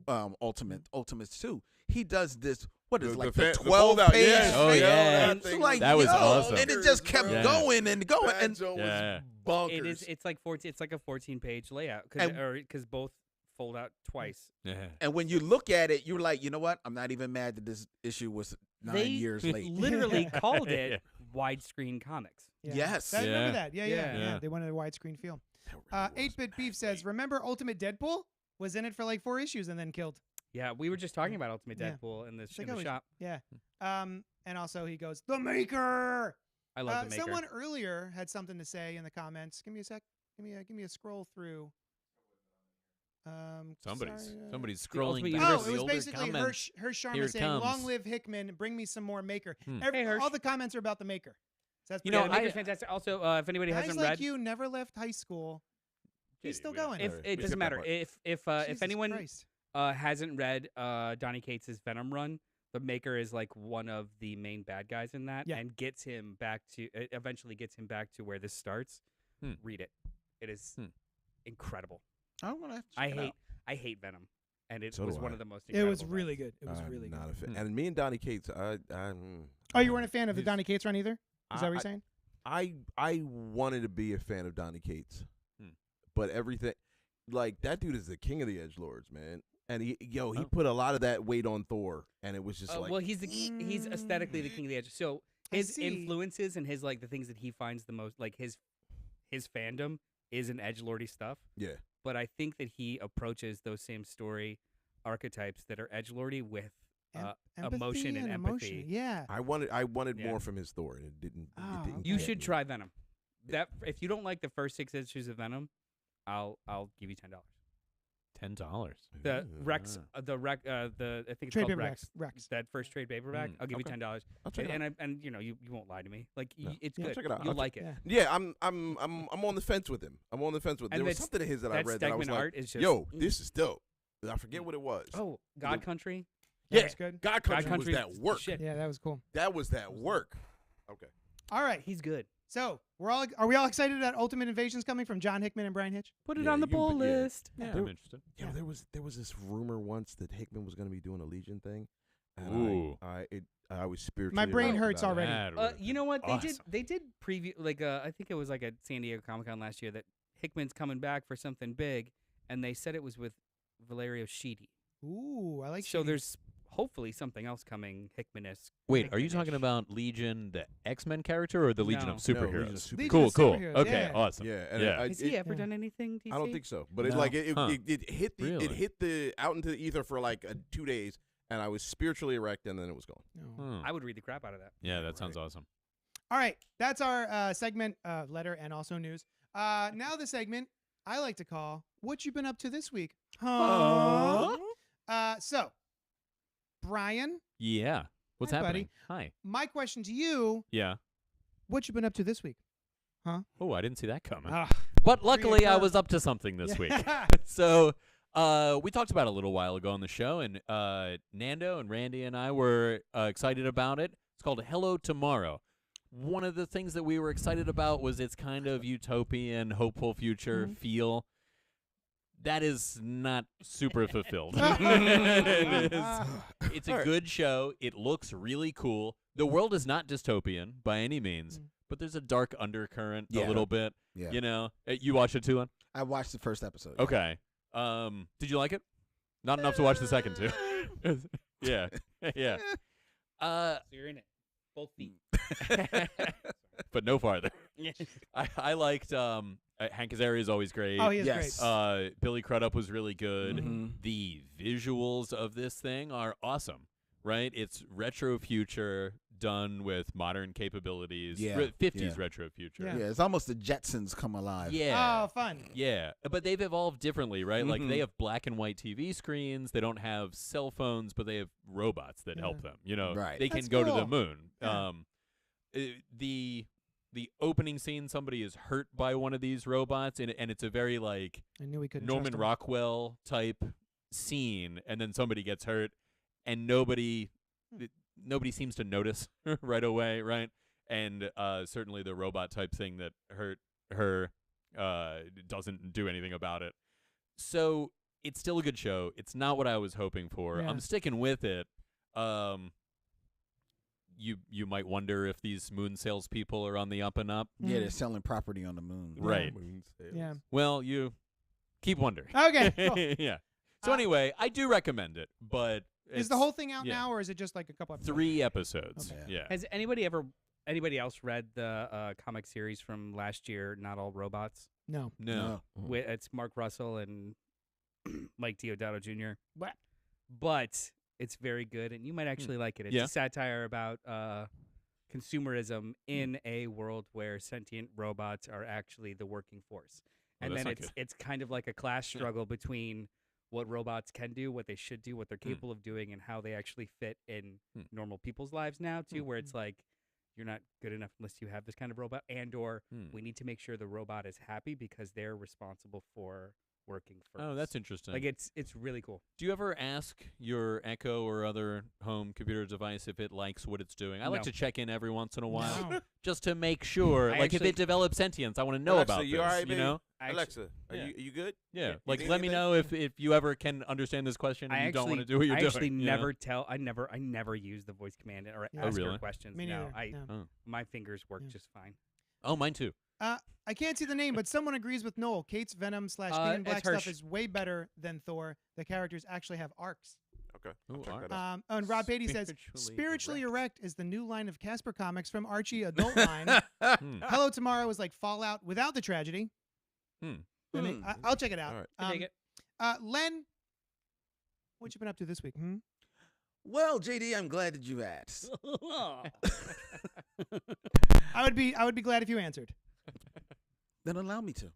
Ultimates 2, he does this, what is The- it, like the the fa- the 12 fold-out, page yeah. Oh, thing? yeah. And That it's thing like, That was yo, awesome. and it just kept Yeah. going and going. That And joint Yeah. was bonkers. It's like 14. It's like a 14-page layout And- because both fold out twice. Yeah. And when you look at it, you're like, you know what? I'm not even mad that this issue was 9 They years late. literally called it Yeah. widescreen comics. Yeah. Yes. I remember Yeah. that. Yeah. Yeah. They wanted a widescreen feel. That really was 8-Bit Beef says, remember Ultimate Deadpool? Was in it for like 4 issues and then killed. Yeah, we were just talking about Ultimate Yeah. Deadpool in the, like in the always- shop. Yeah. And also he goes, The Maker! I love the Maker. Someone earlier had something to say in the comments. Give me a sec. Give me a scroll through. Somebody's sorry, somebody's The Ultimate scrolling. Universe through Oh, the it was older basically comments. Hirsch Here Sharma it saying, comes. "Long live Hickman, bring me some more Maker." Hmm. Hey, Hirsch. All the comments are about the Maker. So that's You pretty know, the good. Maker's fantastic. Also, if anybody Guys hasn't like read, you never left high school. He's still going. if we it skipped doesn't that matter, part. if Jesus anyone Christ. hasn't read Donny Cates' Venom run, the Maker is like one of the main bad guys in that, Yeah. and gets him back to eventually gets him back to where this starts. Hmm. Read it; it is Hmm. incredible. I don't want to. I hate Venom, and it So was do one I. of the most. It was incredible really runs. good. It was I'm really not good. a fan. Hmm. And me and Donny Cates, Oh, you weren't a fan of the he's- Donny Cates run either? Is that what you're I- saying? I wanted to be a fan of Donny Cates, Hmm. but everything, like that dude is the king of the edgelords, man. And he Oh. put a lot of that weight on Thor, and it was just like, Well, he's aesthetically the king of the edge. So I his see. influences and his like the things that he finds the most like his fandom is in edgelordy stuff. yeah, But I think that he approaches those same story archetypes that are edgelordy with emotion and empathy. Yeah. I wanted Yeah. more from his Thor, and it didn't. Oh, it didn't You get should me. try Venom. That if you don't like the first 6 issues of Venom, I'll give you $10. $10. The Ooh, Rex, ah. the I think it's Trade called paperback. Rex. Rex. That first trade paperback, I'll give okay. you $10. I'll check it out. And you won't lie to me. Like No. it's Yeah, good. check it out. You'll I'll like it. Yeah. Yeah, I'm on the fence with him. I'm on the fence with. And There was that's- something of his that I That read that I was Stegman like, art is just "Yo, this is dope." I forget what it was. Oh, God Country. That yeah, was good. God Country, Country was that is work. shit. Yeah, that was cool. That was that work. Okay. All right. He's good. So are we all excited that Ultimate Invasion's coming from John Hickman and Brian Hitch? Put it Yeah, on the you- pull yeah. list. Yeah, There- I'm interested. Yeah, Yeah. there was this rumor once that Hickman was going to be doing a Legion thing, and Ooh. I was spiritually. My brain aroused hurts about it. already. That would've You know been what awesome. they did preview like I think it was like at San Diego Comic-Con last year that Hickman's coming back for something big, and they said it was with Valerio Schiti. Ooh, I like So Shitty. there's hopefully something else coming Hickman-esque. Wait, are you talking Hickman-ish. about Legion, the X-Men character, or the Legion No. of No, Superheroes? Legion of Superheroes. Legion Cool, of cool. Superheroes, Okay, yeah. awesome. Yeah, and Yeah. Has he ever done anything? DC? I don't think so, but it No. like it Huh. hit the Really? it hit the out into the ether for like 2 days, and I was spiritually erect, and then it was gone. No. I would read the crap out of that. Yeah, that sounds awesome. All right, that's our segment, letter, and also news. Now the segment I like to call "What You Been Up to This Week?" Huh? So, Brian, Yeah. What's Hi, happening? Hi. my question to you: Yeah. What you been up to this week? Oh, I didn't see that coming. Ah, But luckily, I curve. was up to something this week. Yeah. So, we talked about it a little while ago on the show, and Nando and Randy and I were excited about it. It's called Hello Tomorrow. One of the things that we were excited about was its kind of utopian, hopeful future feel. That is not super fulfilled. It's a good show. It looks really cool. The world is not dystopian by any means, but there's a dark undercurrent a little bit. Yeah. You know, you watched it too, Len? I watched the first episode. Okay. Did you like it? Not enough to watch the second two. Yeah. Yeah. So you're in it. Both feet. But no farther. I liked Hank Azaria is always great. Oh, he is Yes. great. Billy Crudup was really good. Mhm. The visuals of this thing are awesome, right? It's retro future done with modern capabilities. Yeah, 50s yeah. retro future. Yeah. Yeah, it's almost the Jetsons come alive. Yeah. Oh, fun. Yeah, but they've evolved differently, right? Like Mhm. they have black and white TV screens. They don't have cell phones, but they have robots that help them. You know, Right. they can That's go to the cool. moon. Yeah. The opening scene, somebody is hurt by one of these robots, and it's a very like I knew we couldn't. Norman trust him. Rockwell type scene, and then somebody gets hurt, and nobody seems to notice right away, right? And certainly the robot type thing that hurt her doesn't do anything about it. So it's still a good show. It's not what I was hoping for. Yeah. I'm sticking with it. You might wonder if these moon salespeople are on the up and up. Yeah, they're selling property on the moon. Right. Moon sales. Yeah. Well, you keep wondering. Okay. Cool. Yeah. So anyway, I do recommend it, but Is the it's whole thing out yeah. now, or is it just like a couple episodes? 3 episodes. Okay. Yeah. Has anybody else read the comic series from last year, Not All Robots? No. No. It's Mark Russell and Mike Deodato Jr. What? But it's very good, and you might actually like it. It's Yeah. a satire about consumerism in a world where sentient robots are actually the working force. And that's then not it's kind of like a class struggle between what robots can do, what they should do, what they're Hmm. capable of doing, and how they actually fit in Hmm. normal people's lives now too, where it's like you're not good enough unless you have this kind of robot, and or Hmm. we need to make sure the robot is happy because they're responsible for working for Oh, us. that's interesting. like it's really cool. Do you ever ask your Echo or other home computer device if it likes what it's doing? I like No. to check in every once in a while No. just to make sure. I like if actually- it develops sentience, I want to know Alexa, about you this. all right, You baby? know? I Alexa, Yeah. are you good? Yeah. You Like need let me anything? know if you ever can understand this question and I you don't want to actually- do what you're I doing. actually you know? never I never use the voice command or Yeah. Oh, ask her really? questions. Me No, neither. No. my fingers work Yeah. just fine. Oh, mine too. I can't see the name, but someone agrees with Noel. Kate's Venom / King and Black it's stuff Hirsch. is way better than Thor. The characters actually have arcs. Okay. Ooh, I'll check all that right. out. And Rob Beatty says, Spiritually Spiritually erect. Erect is the new line of Casper Comics from Archie Adult Line. Hmm. Hello Tomorrow is like Fallout without the tragedy. Hmm. I'll check it out. All right. I dig it. Len, what you been up to this week? Well, JD, I'm glad that you asked. I would be glad if you answered. Then allow me to.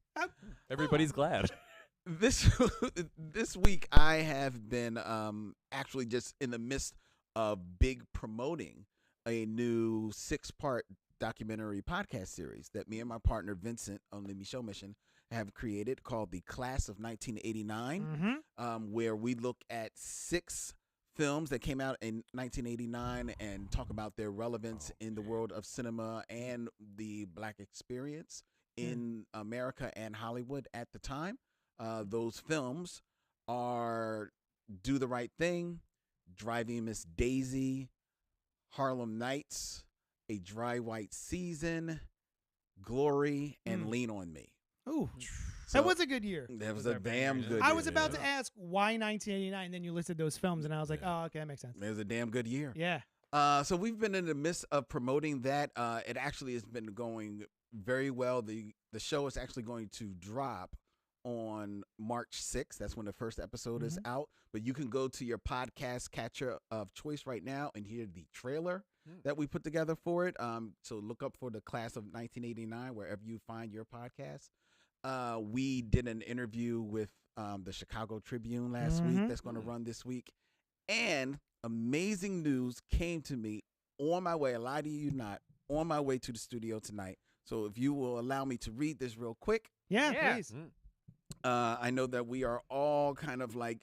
Everybody's glad. This this week I have been actually just in the midst of big promoting a new 6-part documentary podcast series that me and my partner Vincent on the Michelle Mission have created called The Class of 1989, where we look at 6 films that came out in 1989 and talk about their relevance in the world of cinema and the Black experience in America and Hollywood at the time. Those films are Do the Right Thing, Driving Miss Daisy, Harlem Nights, A Dry White Season, Glory, and Lean on Me. Ooh, So that was a good year. that was Those a are damn bangers. good I year. was about to ask why 1989, and then you listed those films, and I was like, oh, okay, that makes sense. It was a damn good year. Yeah. So we've been in the midst of promoting that. It actually has been going very well. The show is actually going to drop on March 6th. That's when the first episode is out. But you can go to your podcast catcher of choice right now and hear the trailer that we put together for it. So look up for the Class of 1989 wherever you find your podcast. We did an interview with the Chicago Tribune last week that's going to run this week. And amazing news came to me on my way, I lie to you not, on my way to the studio tonight. So if you will allow me to read this real quick. Yeah, please. I know that we are all kind of like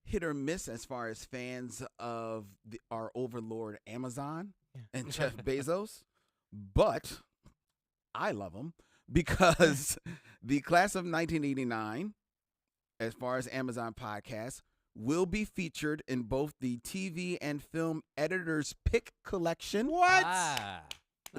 hit or miss as far as fans of our overlord Amazon and Jeff Bezos, but I love them because the Class of 1989, as far as Amazon podcasts, will be featured in both the TV and film Editor's Pick collection. What?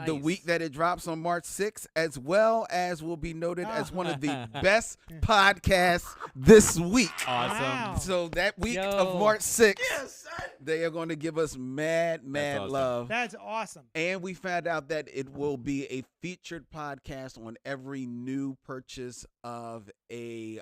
The week that it drops on March 6th, as well as will be noted as one of the best podcasts this week. Awesome. Wow. So that week of March 6th, they are going to give us mad awesome. love. That's awesome. And we found out that it will be a featured podcast on every new purchase of a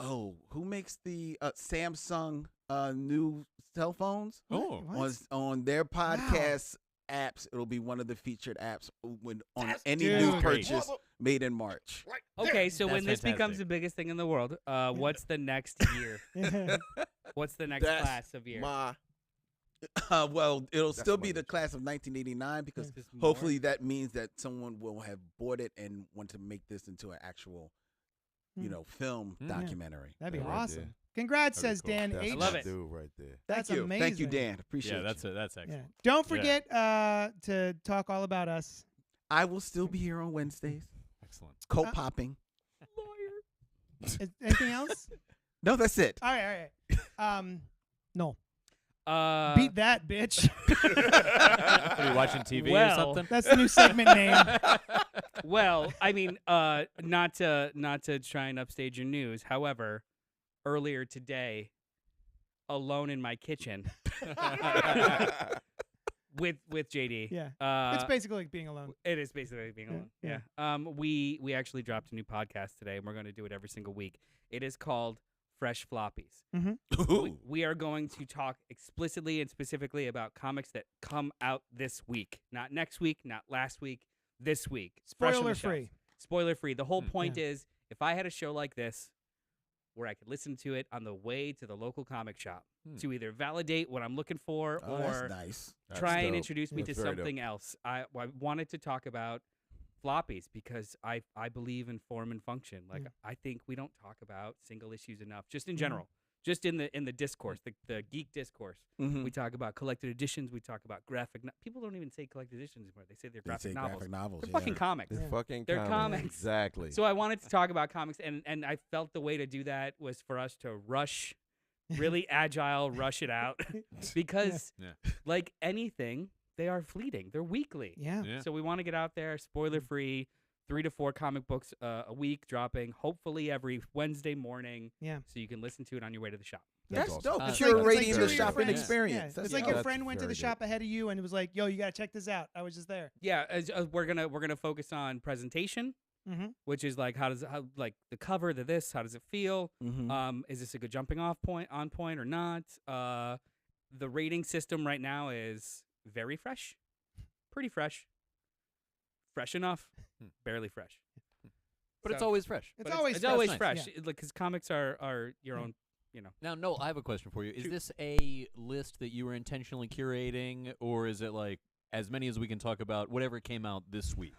who makes the Samsung new cell phones? Oh. On their podcast apps, it'll be one of the featured apps on any new Dude. purchase made in March. Okay, so when That's this becomes fantastic. the biggest thing in the world, what's the next year? What's the next That's class of year? My Well, it'll still my be the issue. Class of 1989 because Just more? hopefully that means that someone will have bought it and want to make this into an actual, film documentary. That'd be That right awesome. there. Congrats, That'd be says cool. Dan That's H. I love my it. dude right there. That's Thank you. amazing. Thank you, Dan. Appreciate Yeah, you. that's Yeah. excellent. Don't forget to talk all about us. I will still be here on Wednesdays. Excellent. Co-popping. Anything else? No, that's it. All right. No. Uh, Beat that, bitch. Are you watching TV or Well- something? That's the new segment name. Well, I mean, not to try and upstage your news. However, earlier today, alone in my kitchen with JD. Yeah. It's basically like being alone. It is basically being alone. Yeah. We actually dropped a new podcast today, and we're going to do it every single week. It is called Fresh Floppies. We are going to talk explicitly and specifically about comics that come out this week, not next week, not last week, this week. Fresh on the Spoiler free. shelf. Spoiler free. The whole point is, if I had a show like this, where I could listen to it on the way to the local comic shop to either validate what I'm looking for Oh, that's or nice. try and dope. introduce me That's to very dope. something else. I wanted to talk about floppies because I believe in form and function. Like I think we don't talk about single issues enough, just in general, just in the discourse, the geek discourse. We talk about collected editions. We talk about graphic. People don't even say collected editions anymore. They say they're graphic novels. Graphic novels. They're yeah. fucking comics. It's fucking They're comics. Exactly. So I wanted to talk about comics, and I felt the way to do that was for us to rush, really agile, rush it out, because like anything, they are fleeting. They're weekly. Yeah. Yeah. So we want to get out there, spoiler free, 3 to 4 comic books a week dropping, hopefully every Wednesday morning. Yeah. So you can listen to it on your way to the shop. That's awesome. dope. It's You're like- rating two the of your shopping friends. experience. Yeah. That's It's like dope. your That's friend went to the very shop ahead of you and was like, "Yo, you gotta check this out." I was just there. Yeah, we're gonna focus on presentation, which is like how like the cover, the this, how does it feel? Is this a good jumping off point or not? The rating system right now is very fresh, pretty fresh, fresh enough, barely fresh. But it's So- always fresh. It's But always it's always fresh. fresh, like because comics are your own, Now, Noel, I have a question for you. Is this a list that you were intentionally curating, or is it like as many as we can talk about, whatever came out this week?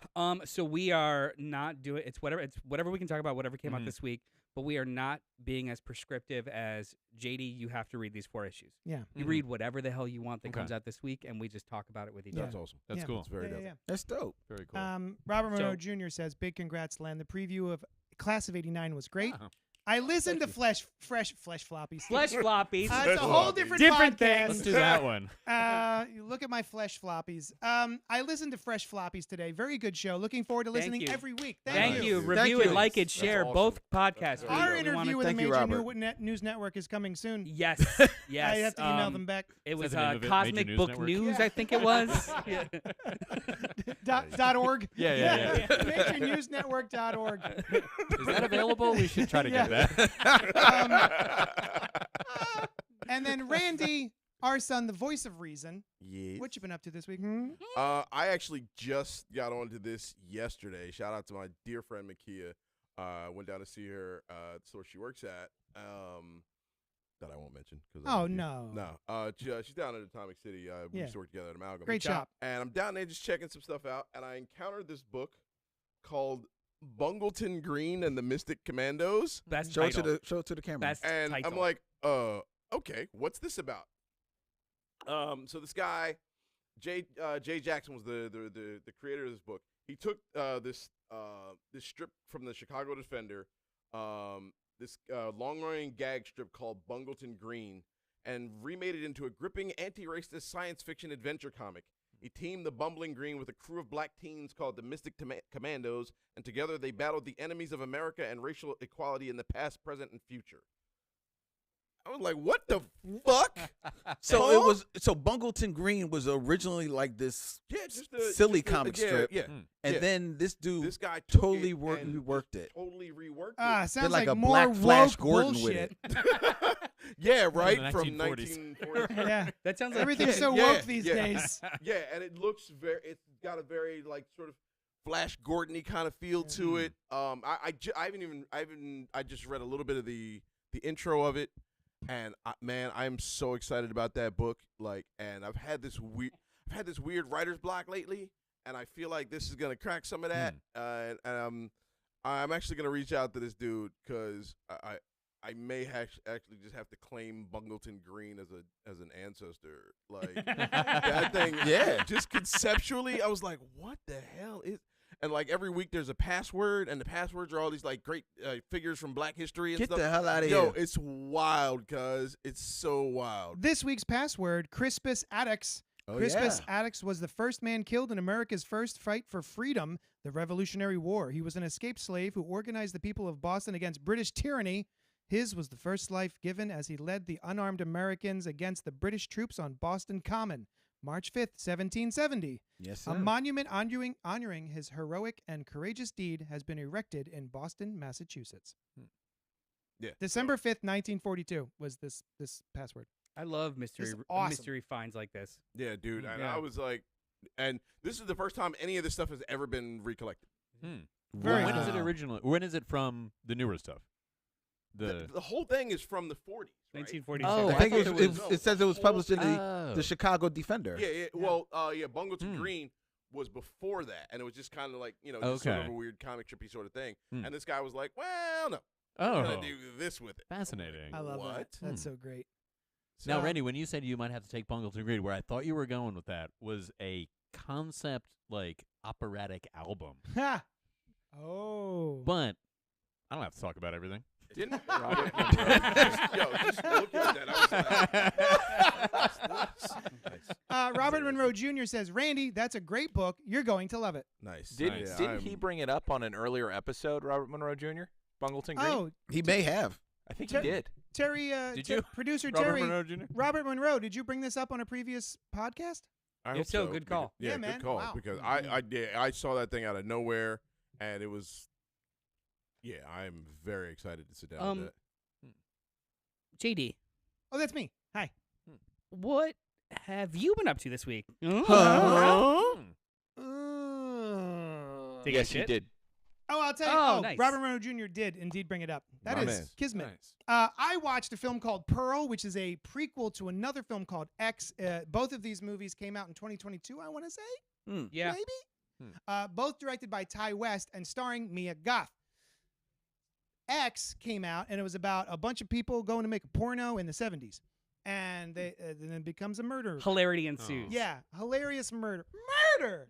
So we are not doing it's whatever we can talk about, whatever came out this week, but we are not being as prescriptive as JD. You have to read these 4 issues. Yeah. You read whatever the hell you want that Okay. comes out this week, and we just talk about it with each That's other. awesome. That's Yeah. cool. It's very dope. Yeah. That's dope. Very cool. Robert So- Monroe Jr. says, "Big congrats, Len. The preview of Class of '89 was great. Wow. I listen to fresh floppies. Flesh floppies. It's a whole different Different podcast. thing. Let's do that one. You look at my flesh floppies. I listened to Fresh Floppies today. Very good show. Looking forward to Thank listening you. every week. Thank you. Thank Review you. it, like it, That's share. awesome. Both podcasts. Our We Our wanna- interview with a Thank you, major Robert. news network is coming soon. Yes. Yes. I have to email them back. It was that the name of it? Cosmic Major News Book Network? News, Yeah. I think it was. Yeah. .org. Yeah. MajorNewsNetwork.org. Is that available? We should try to get that. And then Randy, our son, the voice of reason. Yeah. What you been up to this week? I actually just got onto this yesterday. Shout out to my dear friend Makia. Went down to see her at the store she works at. That I won't mention. Oh, no. No. She's down in Atomic City. We Yeah. used to work together at Amalgam. Great shop. And I'm down there just checking some stuff out, and I encountered this book called Bungleton Green and the Mystic Commandos. Best Show it title. to the camera. Best And title. I'm like, okay, what's this about? So this guy, Jay Jackson, was the creator of this book. He took this strip from the Chicago Defender, this long-running gag strip called Bungleton Green, and remade it into a gripping anti-racist science fiction adventure comic. He teamed the Bumbling Green with a crew of black teens called the Mystic Commandos, and together they battled the enemies of America and racial equality in the past, present, and future. I was like, what the fuck? So it was. So Bungleton Green was originally like this silly comic strip, Yeah. and yeah. then this dude This guy took totally it and reworked it. Totally reworked Ah, it. sounds like a more Black Flash woke Gordon with bullshit. it. Yeah, right. the From 1940s. 1940. Yeah. That sounds like Everything's so Yeah, woke these yeah. days. Yeah, and it looks it's got a very like sort of Flash Gordon-y kind of feel to it. I just read a little bit of the intro of it, and man, I'm so excited about that book. Like, and I've had this weird writer's block lately, and I feel like this is gonna crack some of that. And I'm actually gonna reach out to this dude because I may actually just have to claim Bungleton Green as an ancestor. Like that thing, Yeah. Just conceptually, I was like, what the hell is? And like every week there's a password, and the passwords are all these like great figures from Black history and Get stuff. the hell out of Yo, here. it's wild, cuz it's so wild. This week's password, Crispus Attucks. Oh, Crispus yeah. Attucks was the first man killed in America's first fight for freedom, the Revolutionary War. He was an escaped slave who organized the people of Boston against British tyranny. His was the first life given as he led the unarmed Americans against the British troops on Boston Common, March 5th, 1770. Yes, A sir. monument honoring his heroic and courageous deed has been erected in Boston, Massachusetts. Yeah. December 5th, 1942 was this password. I love mystery This is awesome. mystery finds like this. Yeah, dude. And Yeah. I was like, and this is the first time any of this stuff has ever been recollected. Very When is it cool. originally? When is it from the newer stuff? The whole thing is from the 40s. Right? 1947. Oh, I think I it, thought was, it it, was- it says it was published in Oh. the Chicago Defender. Yeah. Well, Bungleton Hmm. Green was before that, and it was just kind of like just sort of Okay. a weird comic trippy sort of thing. Hmm. And this guy was like, "Well, no, I'm Oh, gonna do this with it." fascinating. I love that. What? That's so great. Now, Randy, when you said you might have to take Bungleton Green, where I thought you were going with that was a concept like operatic album, Ha! Oh. but I don't have to talk about everything. Didn't Robert Monroe just looking at that, I was like, Robert Monroe Jr. says, Randy, that's a great book. You're going to love it. "Nice." Didn't he bring it up on an earlier episode, Robert Monroe Jr.? Bungleton Green? Oh, He may have. I think Ter- he did. Terry, Did you? producer Robert Terry, Monroe Jr.? Robert Monroe, did you bring this up on a previous podcast? I If hope so, good call. Yeah, Yeah, man. good call. Wow. Because I saw that thing out of nowhere, and it was. Yeah, I'm very excited to sit down with that. JD, Oh, that's me. Hi. what have you been up to this week? Huh? Take a Yes, he shit? did. Oh, I'll tell you. Oh, Oh, nice. Robert Monroe Jr. did indeed bring it up. That My is man. Kismet. Nice. I watched a film called Pearl, which is a prequel to another film called X. Both of these movies came out in 2022, I want to say. Yeah. Maybe? Both directed by Ty West and starring Mia Goth. X came out, and it was about a bunch of people going to make a porno in the 70s. and then it becomes a murder. Hilarity ensues. Yeah, hilarious murder. Murder!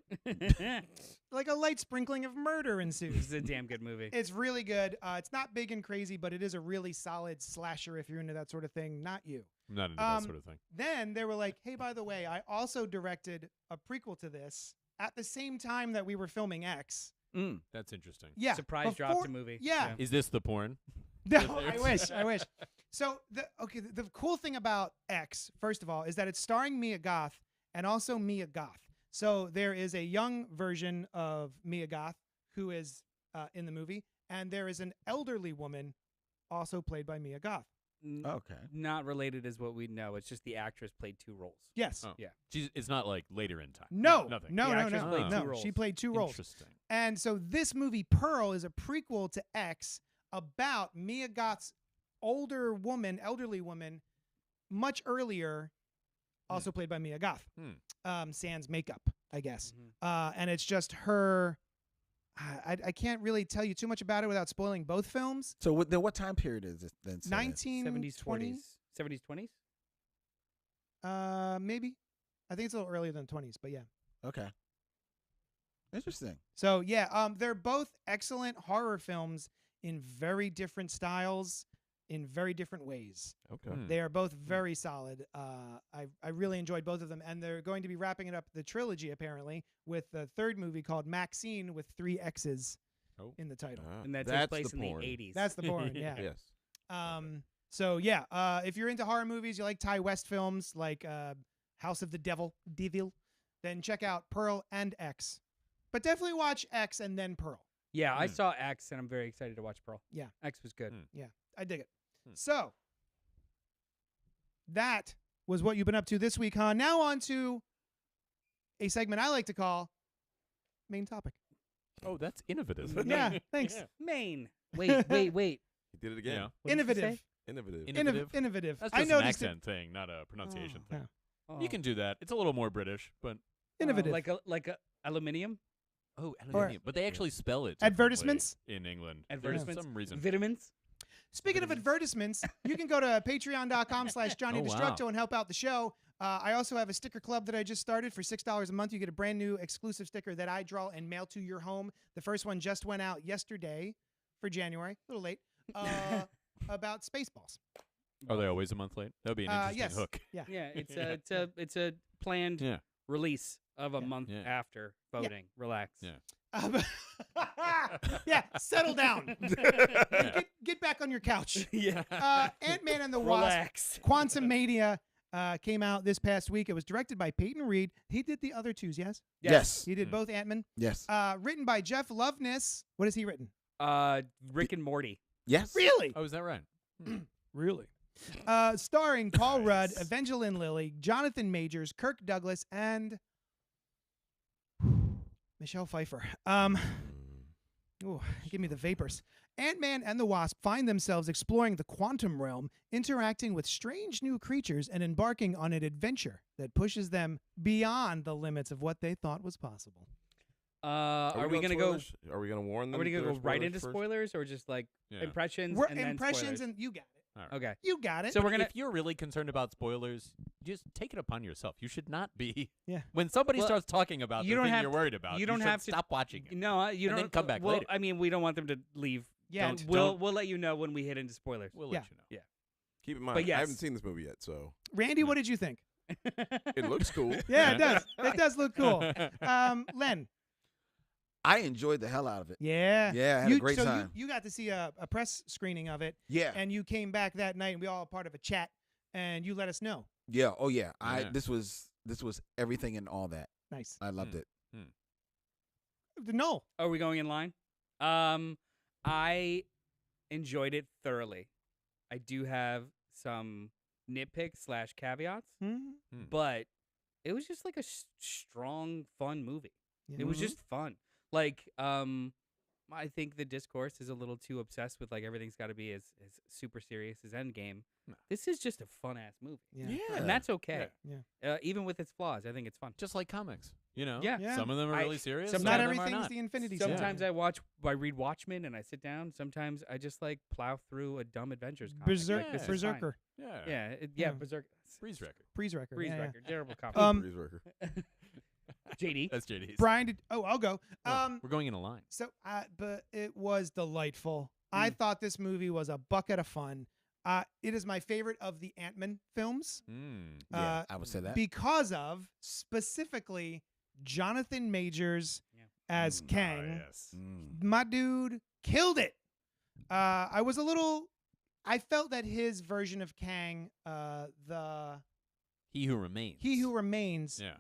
Like a light sprinkling of murder ensues. This is a damn good movie. It's really good. It's not big and crazy, but it is a really solid slasher if you're into that sort of thing. Not you. I'm not into that sort of thing. Then they were like, hey, by the way, I also directed a prequel to this at the same time that we were filming X. That's interesting. Yeah. Surprise drop to movie. Yeah. Is this the porn? No, I wish. So the cool thing about X, first of all, is that it's starring Mia Goth and also Mia Goth. So there is a young version of Mia Goth who is in the movie, and there is an elderly woman also played by Mia Goth. Okay. Not related is what we know. It's just the actress played 2 roles. Yes. Oh. Yeah. It's not like later in time. No. Nothing. No. The actress played 2 No. roles. She played 2 roles. Interesting. And so this movie, Pearl, is a prequel to X about Mia Goth's elderly woman, much earlier, also played by Mia Goth. Sans makeup, I guess. And it's just her. I can't really tell you too much about it without spoiling both films. So then what time period is it then? 1970s, 70s, 40s. 70s, 20s? Maybe. I think it's a little earlier than 20s, but yeah. Okay. Interesting. So yeah, they're both excellent horror films in very different styles, in very different ways. Okay. They are both very solid. I really enjoyed both of them, and they're going to be wrapping it up, the trilogy apparently, with the 3rd movie called Maxine with 3 X's in the title. And that That's took place the in porn. the 80s. That's the porn, yeah. Yes. So yeah, if you're into horror movies, you like Ty West films like House of the Devil, then check out Pearl and X. But definitely watch X and then Pearl. Yeah, I saw X, and I'm very excited to watch Pearl. Yeah. X was good. Yeah, I dig it. So that was what you've been up to this week, huh? Now on to a segment I like to call Main Topic. Oh, that's innovative. Yeah, thanks. Maine. Wait. He did it again. Yeah. What did you Innovative. say? Innovative. Innovative. That's I just an noticed it. accent thing, not a pronunciation Oh, thing. Oh. You can do that. It's a little more British, but Innovative. Like a aluminium? aluminium. But they actually spell it Advertisements? differently in England. Advertisements? For some reason. Vitamins? Speaking of advertisements, you can go to patreon.com/JohnnyDestructo and help out the show. I also have a sticker club that I just started for $6 a month. You get a brand new exclusive sticker that I draw and mail to your home. The first one just went out yesterday for January, a little late, about Spaceballs. Are they always a month late? That would be an interesting Yes. hook. Yeah. Yeah, it's a planned Yeah. release of a Yeah. month Yeah. after voting. Relax. Yeah. Yeah, settle down. Get back on your couch. Yeah. Ant-Man and the Wasp, Relax. Quantumania, came out this past week. It was directed by Peyton Reed. He did the other 2s, yes? Yes. He did both Ant-Man. Yes. Written by Jeff Loveness. What has he written? Rick and Morty. Yes. Really? Oh, is that right? Really? Starring Paul Rudd, Evangeline Lilly, Jonathan Majors, Kirk Douglas, and Michelle Pfeiffer. Ooh, give me the vapors. Ant-Man and the Wasp find themselves exploring the quantum realm, interacting with strange new creatures, and embarking on an adventure that pushes them beyond the limits of what they thought was possible. Are we gonna go? Are we gonna warn them? Are we gonna there go are right spoilers into first? spoilers, or just like Yeah. impressions? We're and then impressions, spoilers? and you got it. All right. Okay. You got it. So we're gonna. If you're really concerned about spoilers, just take it upon yourself. You should not be. Yeah. When somebody Well, starts talking about you the don't thing have you're to- worried about, you don't should have to- stop watching it. No, you And don't then come back well, later. I mean, we don't want them to leave. Yeah. Don't- We'll let you know when we hit into spoilers. We'll Yeah. let you know. Yeah. Keep in mind, But yes. I haven't seen this movie yet, so Randy, what did you think? it looks cool. Yeah, it does. It does look cool. Len. I enjoyed the hell out of it. Yeah. Yeah, I had a great so time. You got to see a press screening of it, Yeah. and you came back that night, and we all part of a chat, and you let us know. Yeah. Oh yeah. Yeah. This was everything and all that. Nice. I loved it. No. Are we going in line? I enjoyed it thoroughly. I do have some nitpicks / caveats, but it was just like a strong, fun movie. Yeah. It was just fun. Like, I think the discourse is a little too obsessed with like everything's got to be as super serious as Endgame. No. This is just a fun ass movie, Yeah. and that's okay. Yeah. Even with its flaws, I think it's fun. Just like comics, you know. Yeah. Yeah. Some of them are I- really serious. some- Some Not of them are everything's not. the Infinity Stone. Sometimes I read Watchmen and I sit down. Sometimes I just like plow through a dumb Adventures comic. Berserk, Like, this is fine. Berserker, Yeah. Yeah, Yeah. Berserk. Breeze record. Breeze Record. Breeze yeah, yeah. record. Terrible comic. Breeze Record. JD. That's JD's. Brian, I'll go. We're going in a line. So, but it was delightful. I thought this movie was a bucket of fun. It is my favorite of the Ant-Man films Yeah, I would say that. because of specifically Jonathan Majors as Kang. yes. My dude killed it. I felt that his version of Kang, the He Who Remains. He Who Remains, Yeah.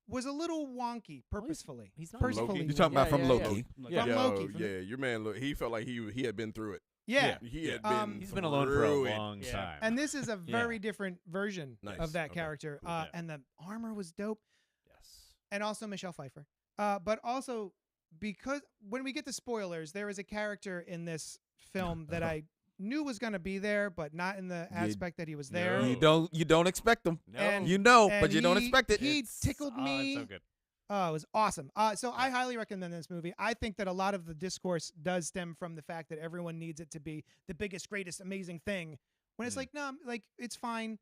was a little wonky purposefully. he's not purposefully. Loki? You talking about from yeah, Loki? From Loki. From yeah, your man. Look, he felt like he had been through it. Yeah. He had Um, been. He's been alone for a through it. long Yeah. time. And this is a Yeah. very different version Nice. of that Okay. character. Cool. Yeah. And the armor was dope. yes. And also Michelle Pfeiffer. But also, because when we get to spoilers, there is a character in this film that I knew was going to be there, but not in the aspect that he was there. No. You don't expect them. No. And- You know, And but you don't he- expect it. He tickled me. Oh, it's so good. Oh, it was awesome. So I highly recommend this movie. I think that a lot of the discourse does stem from the fact that everyone needs it to be the biggest, greatest, amazing thing. When it's like, no, like it's fine.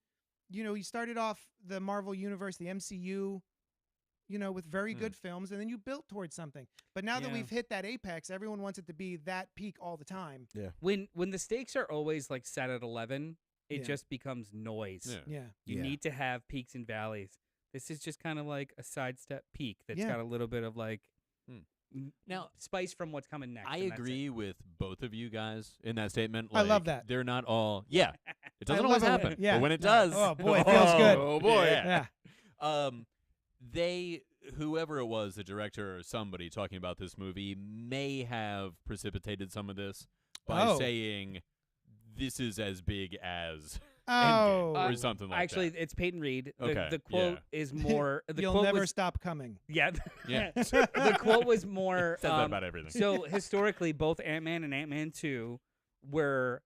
You know, you started off the Marvel Universe, the MCU, you know, with very good films, and then you built towards something. But now that Yeah. we've hit that apex, everyone wants it to be that peak all the time. When the stakes are always like set at 11, it Yeah. just becomes noise. Yeah. Yeah. You Yeah. need to have peaks and valleys. This is just kind of like a sidestep peak that's Yeah. got a little bit of like Now, spice from what's coming next. I and that's it. agree with both of you guys in that statement. I love Like, that. They're not all. Yeah. It doesn't I always love it when- happen. yeah. But when it No. does. Oh, boy, it feels good. Oh, boy. Yeah. Whoever it was, the director or somebody talking about this movie, may have precipitated some of this by Oh. saying this is as big as Oh. Endgame or something like Actually, that. it's Peyton Reed. Okay, The quote yeah. is more. The You'll quote never was, stop coming. Yeah. Yeah. The quote was more. Says that about everything. So historically, both Ant-Man and Ant-Man 2 were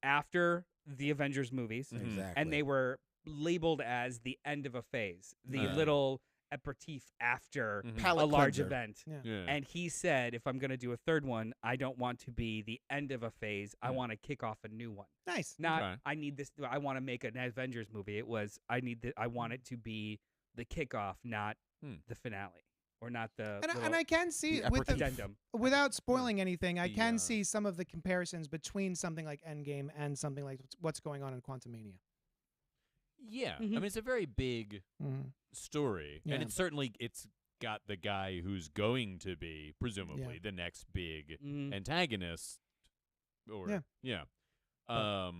after the Avengers movies, Mhm. Exactly. and they were labeled as the end of a phase, the Yeah. little aperitif after Mhm. a Palate large cleanser. event. Yeah. Yeah. And he said, if I'm going to do a third one, I don't want to be the end of a phase. I want to kick off a new one. Nice. Not, Okay. I need this. I want to make an Avengers movie. It was, I want it to be the kickoff, not the finale, or not the. And I can see the with the addendum. without spoiling anything, I The, can see some of the comparisons between something like Endgame and something like what's going on in Quantumania. Yeah. Mhm. I mean, it's a very big Mm-hmm. story, Yeah. and it's got the guy who's going to be presumably the next big Mhm. antagonist. Or Yeah. But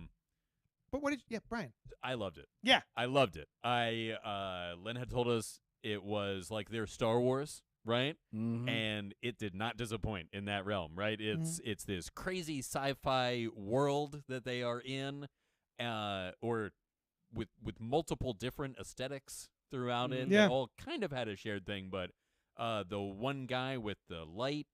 But what did Brian? I loved it. Yeah. I loved it. Len had told us it was like their Star Wars, right? Mhm. And it did not disappoint in that realm, right? Mm-hmm. It's this crazy sci-fi world that they are in, or with multiple different aesthetics throughout it. Yeah. They all kind of had a shared thing, but the one guy with the light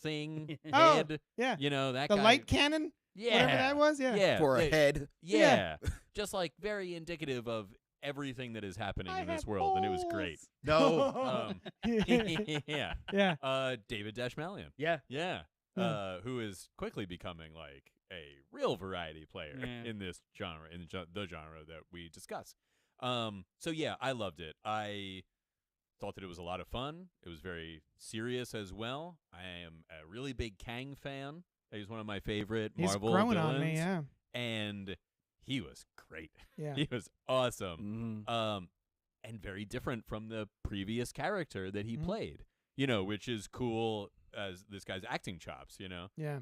thing Oh, head, yeah. you know, that The guy, light cannon? yeah, Whatever that was? Yeah. yeah, For a they- head. yeah, just like very indicative of everything that is happening in this world, and it was great. No. Yeah. Yeah. David Dashmalian. Yeah. Yeah. Yeah. Who is quickly becoming like a real variety player Yeah. in this genre, in the genre that we discuss. So yeah, I loved it. I thought that it was a lot of fun. It was very serious as well. I am a really big Kang fan. He's one of my favorite He's Marvel growing villains. on me, yeah. And he was great. Yeah. He was awesome. Mhm. And very different from the previous character that he Mhm. played, you know, which is cool as this guy's acting chops, you know? Yeah.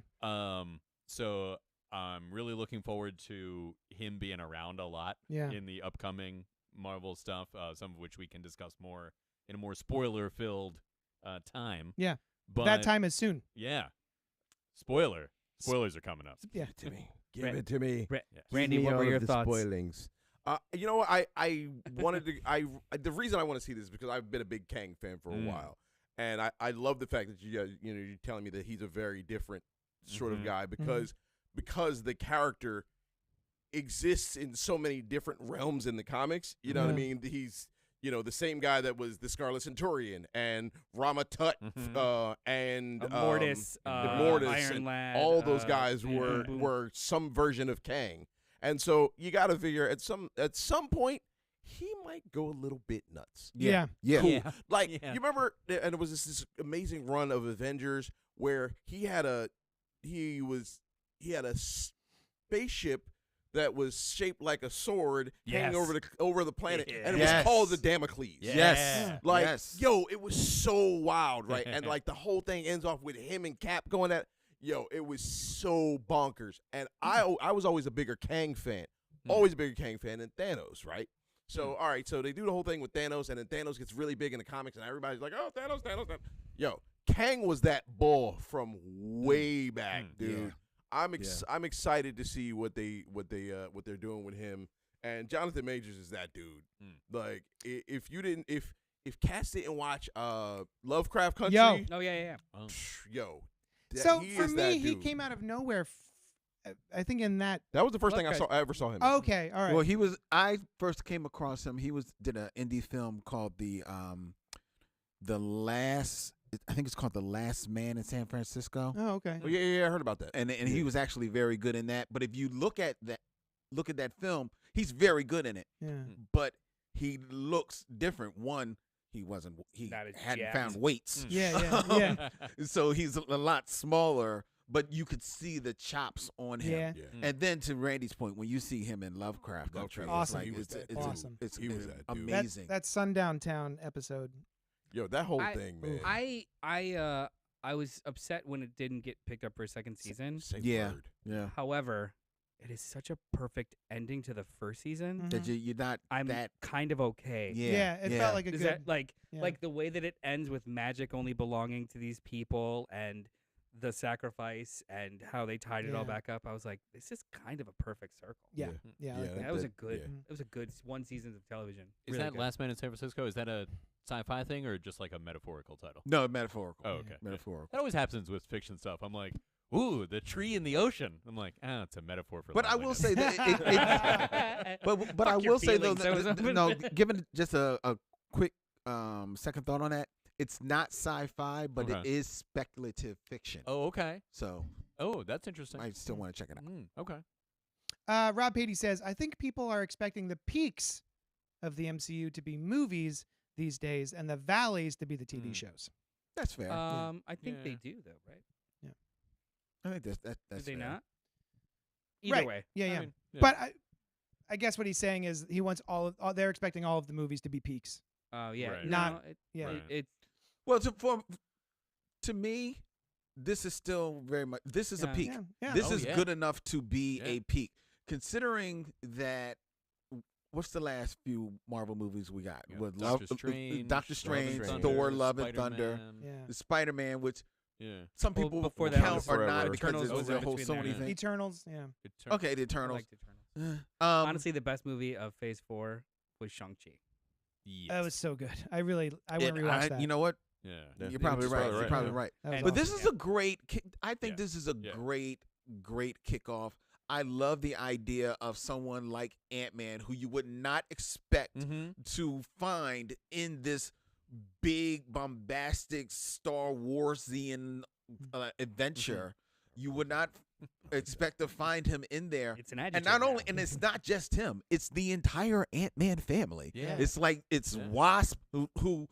So I'm really looking forward to him being around a lot Yeah. in the upcoming Marvel stuff, some of which we can discuss more in a more spoiler-filled time. Yeah. But That time is soon. yeah. Spoilers are coming up. Yeah. Give it to me. Give it to me. Randy, Give me what all were of your the thoughts? Spoilings. You know what? I wanted to. The reason I want to see this is because I've been a big Kang fan for a while, And I love the fact that you're telling me that he's a very different sort of guy because the character exists in so many different realms in the comics. You know what I mean? He's the same guy that was the Scarlet Centurion and Rama Tut and Mortis, Mortis, Iron and Lad, all those guys Boom Boom. were some version of Kang. And so you got to figure at some point he might go a little bit nuts. Yeah. Cool. Like Yeah. you remember, and it was this amazing run of Avengers where he had a spaceship that was shaped like a sword hanging over the planet, and it was called the Damocles. Yes. Like, Yes. yo, it was so wild, right? And like the whole thing ends off with him and Cap going at. Yo, it was so bonkers. And I was always a bigger Kang fan. Always a bigger Kang fan than Thanos, right? So, all right, so they do the whole thing with Thanos, and then Thanos gets really big in the comics, and everybody's like, oh, Thanos. Yo, Kang was that bull from way back, dude. Yeah. I'm excited to see what they're doing with him. And Jonathan Majors is that dude. Like, if cats didn't watch Lovecraft Country, Oh yeah. yo. So he for is that me, he dude. came out of nowhere. I think in that. That was the first thing Lovecraft. I ever saw him. in. Okay, all right. Well, I first came across him. He did an indie film called the Last. I think it's called The Last Man in San Francisco. Oh, okay. Oh, yeah, I heard about that. And he was actually very good in that. But if you look at that film, he's very good in it. Yeah. But he looks different. One, he Not as hadn't jacked. found weights. Yeah. So he's a lot smaller, but you could see the chops on him. Yeah. Yeah. And then to Randy's point, when you see him in Lovecraft Country, Awesome. it's He was like that Awesome. it's He was that dude. amazing. That Sundown Town episode. Yo, that whole I- thing, man. I was upset when it didn't get picked up for a second season. Same Yeah. word. Yeah. However, it is such a perfect ending to the first season. Mhm. That you're not I'm that. kind of okay. Yeah. It felt like a Is good. that like yeah. like the way that it ends with magic only belonging to these people and the sacrifice and how they tied it all Yeah. back up? I was like, this is kind of a perfect circle. Yeah. Yeah. I like Yeah, that. That was a good. yeah. It was a good one season of television. Is Really that good. Last Man in San Francisco? Is that a sci-fi thing or just like a metaphorical title? No, metaphorical. Oh, okay. Metaphorical. That always happens with fiction stuff. I'm like, ooh, the tree in the ocean. I'm like, it's a metaphor for. But I will say that but I Fuck your will say though, feelings, that, Ozone. no, given just a quick second thought on that, it's not sci-fi, but Okay. it is speculative fiction. Oh, okay. So Oh, that's interesting. I still want to check it out. Okay. Rob Patey says, I think people are expecting the peaks of the MCU to be movies these days and the valleys to be the TV shows. That's fair. I think they Yeah. do though, right? I think that's Do they fair. not? Either Right. way. Yeah, I yeah. mean, yeah. But I guess what he's saying is he wants they're expecting all of the movies to be peaks. Oh yeah. Right. No, Not- it, Yeah. Right. It's Well, to me, this is still very much. This is a Yeah. peak. Yeah. Yeah. This Oh, is yeah. good enough to be Yeah. a peak, considering that. What's the last few Marvel movies we got? Yeah, With Doctor Strange, Doctor Love Strange, and Thor, Thunder, Love and Thunder, Spider-Man. Yeah. the Spider-Man, which Yeah. some Well, people before that count was or not Forever. because Eternals it's was a in whole between there, Sony yeah. thing. Eternals. Yeah. Okay, the I Eternals. liked Eternals. Honestly, Honestly, the best movie of Phase 4 was Shang-Chi. Yes. That was so good. I want to rewatch that. you know what? Yeah. Yeah. You're probably You're right. probably You're right. probably Yeah. right. That was And- But awesome. this is a great. I think Yeah. this is a Yeah. great kickoff. I love the idea of someone like Ant-Man who you would not expect Mm-hmm. to find in this big bombastic Star Warsian adventure. You would not expect to find him in there. It's an adjective. And not only, now. and it's not just him; it's the entire Ant-Man family. Yeah. It's like it's Yeah. Wasp who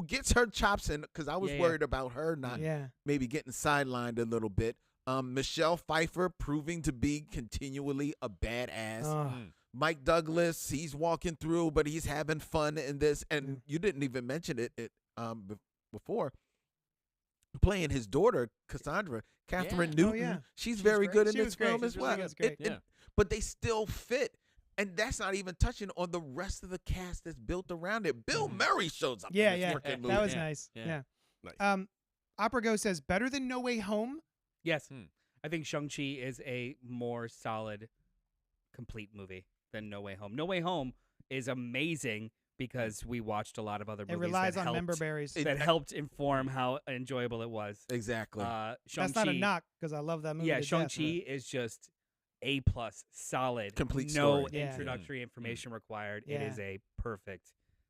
gets her chops in because I was Yeah, yeah. worried about her not Yeah. maybe getting sidelined a little bit. Michelle Pfeiffer proving to be continually a badass. Oh, Mike Douglas, he's walking through, but he's having fun in this. And you didn't even mention it before. Playing his daughter, Cassandra, Catherine Yeah. Newton. Oh, yeah. She's She very was good great. in She this was great. film She as really well. was great. Yeah. But they still fit. And that's not even touching on the rest of the cast that's built around it. Bill Murray shows up yeah, in this yeah. freaking movie. That was Yeah. nice. Yeah. Yeah. Nice. Opera Go says better than No Way Home. Yes. Hmm. I think Shang-Chi is a more solid, complete movie than No Way Home. No Way Home is amazing, because we watched a lot of other It movies relies that on helped, member berries. that helped inform how enjoyable it was. Exactly. That's not a knock because I love that movie. Yeah, to death. Shang-Chi is just A+, solid. Complete no story. Yeah. introductory information required. It Yeah. is a perfect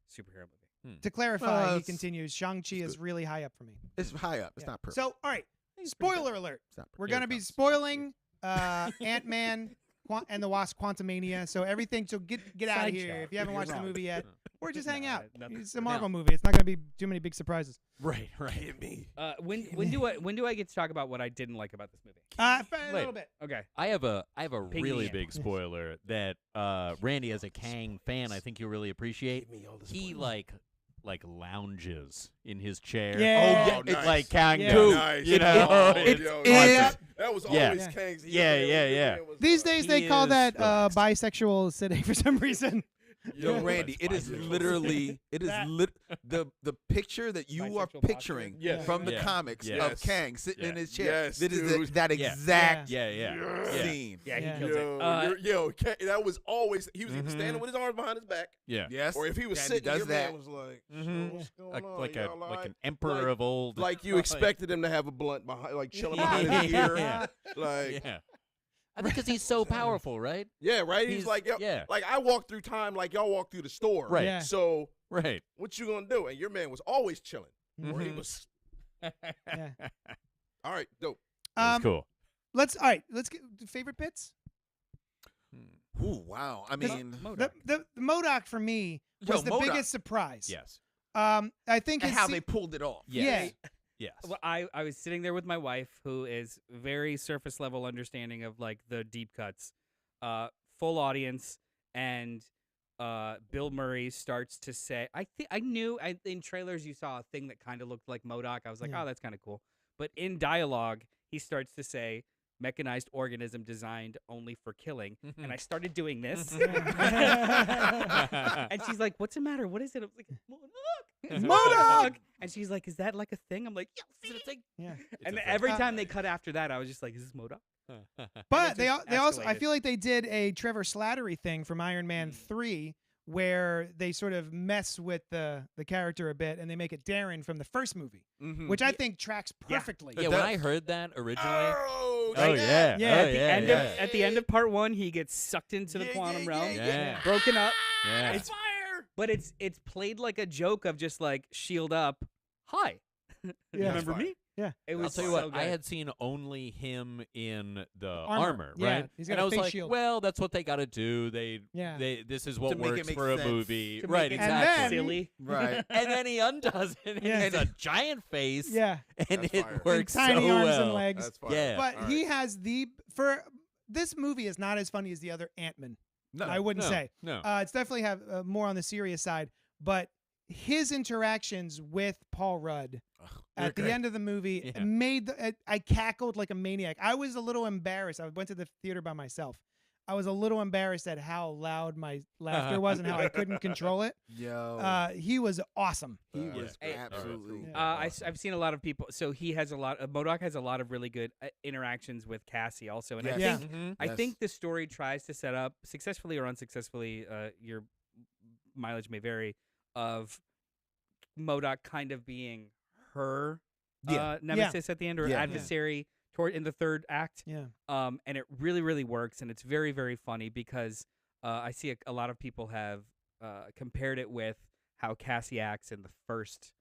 superhero movie. To clarify, he it's- continues, Shang-Chi it's is good. really high up for me. It's high up. It's Yeah. not perfect. So, all right, It's pretty good. spoiler alert. It's not perfect. We're Here going to it be comes. spoiling Ant-Man and the Wasp Quantumania. So everything, so get out of here. Sideshow. If you haven't You're watched the wrong. movie yet, or just hang No, out. nothing. It's a Marvel movie. It's not going to be too many big surprises. Right. Hit me. When do I get to talk about what I didn't like about this movie? A little bit. Okay. I have a Ping really me in. big spoiler that Randy, as a Kang fan, I think you'll really appreciate. Give me all the He spoilers. like lounges in his chair. Yeah. Oh, nice. Like Kang Yeah. do. Nice. You know, That was Yeah. always Kang's. Yeah. These days they He call is that relaxed. bisexual sitting for some reason. Yo, Randy, it is literally the picture that you are Bisexual picturing posturing. Yes. from the Yeah. comics Yes. of Kang sitting in Yeah. his chair. Yes, that is dude. that Yeah. exact Yeah. scene. Yeah, he Yeah. kills it. That was always he was either Mhm. standing with his arms behind his back, Yeah. Yes. or if he was and sitting, he does your that. man was like, Mhm. "What's going Like, on? like Y'all like alright?" an emperor Like- of old. Like you expected him to have a blunt behind, like chilling behind his Yeah. ear, Yeah. like Yeah. I think because he's so powerful, right? yeah, right. He's He's- like, yo, yeah. like I walk through time like y'all walk through the store, Right. Yeah. So Right. what you gonna do? And your man was always chilling, or he Mhm. was Yeah. all right, dope. That's cool. Let's get favorite bits. Ooh, wow. I mean, The MODOK for me was the MODOK. biggest surprise. Yes. I think and his how se- they pulled it off. Yes. Yeah. Yes. Well, I was sitting there with my wife, who is very surface level understanding of like the deep cuts, full audience, and Bill Murray starts to say, I knew in trailers you saw a thing that kind of looked like MODOK. I was like, Yeah. oh, that's kind of cool. But in dialogue, he starts to say, mechanized organism designed only for killing. And I started doing this. And she's like, what's the matter? What is it? I was like, MODOK. It's MODOK. And she's like, is that like a thing? I'm like, yes, it's a thing. Yeah. And a every thing. time they cut after that, I was just like, is this MODOK? But it they just also I escalated. feel like they did a Trevor Slattery thing from Iron Man 3 where they sort of mess with the character a bit and they make it Darren from the first movie, Mm-hmm. which I think tracks perfectly. Yeah, when I heard that originally. Oh, Oh yeah. Yeah, Oh, at the yeah, End yeah. at the end of part 1, he gets sucked into the quantum realm, yeah. broken up. Yeah. It's fire, but it's played like a joke of just like shield up. Hi, you Yeah. remember That's me? Yeah. It I'll was tell you so what, I good. had seen only him in the Armor. armor, Yeah, right? he's got and a I was face like, shield. well, that's what they got to do. Yeah. This is what To make it works make for a sense. movie, To make right? it And Exactly. then- silly. Right. And then he undoes it, and Yeah. it's a giant face, Yeah. and That's it fire. works And tiny so arms well. and legs. That's fine. Yeah. But All he right. has this movie is not as funny as the other Ant-Man. No. I wouldn't No, say. no. It's definitely have more on the serious side, but his interactions with Paul Rudd at the end of the movie Yeah. made I cackled like a maniac. I was a little embarrassed. I went to the theater by myself. I was a little embarrassed at how loud my laughter was and how I couldn't control it. Yo. He was awesome. He Yeah. was Hey, absolutely. Yeah. I've seen a lot of people. So he has a lot. MODOK has a lot of really good interactions with Cassie also, and I Yes. think Mhm. I Yes. think the story tries to set up successfully or unsuccessfully. Your mileage may vary. Of MODOK kind of being her nemesis at the end or Yeah. adversary toward in the third act. Yeah. And it really, really works, and it's very, very funny because I see a lot of people have compared it with how Cassie acts in the first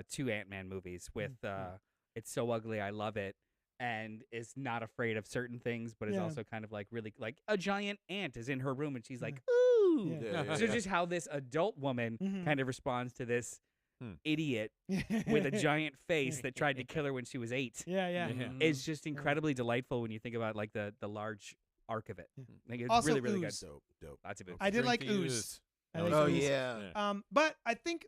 2 Ant-Man movies with It's So Ugly, I Love It, and is not afraid of certain things, but is Yeah. also kind of like really like a giant ant is in her room, and she's like, Yeah. ooh. Yeah. So just how this adult woman Mhm. kind of responds to this Hmm. idiot with a giant face that tried to kill her when she was 8. Yeah. Yeah. It's just incredibly delightful when you think about like the large arc of it. Yeah. Like, it's Also really, really ooze. Dope, dope. good. Lots of it. I did like Drink the ooze. I I like Oh, ooze. yeah. But I think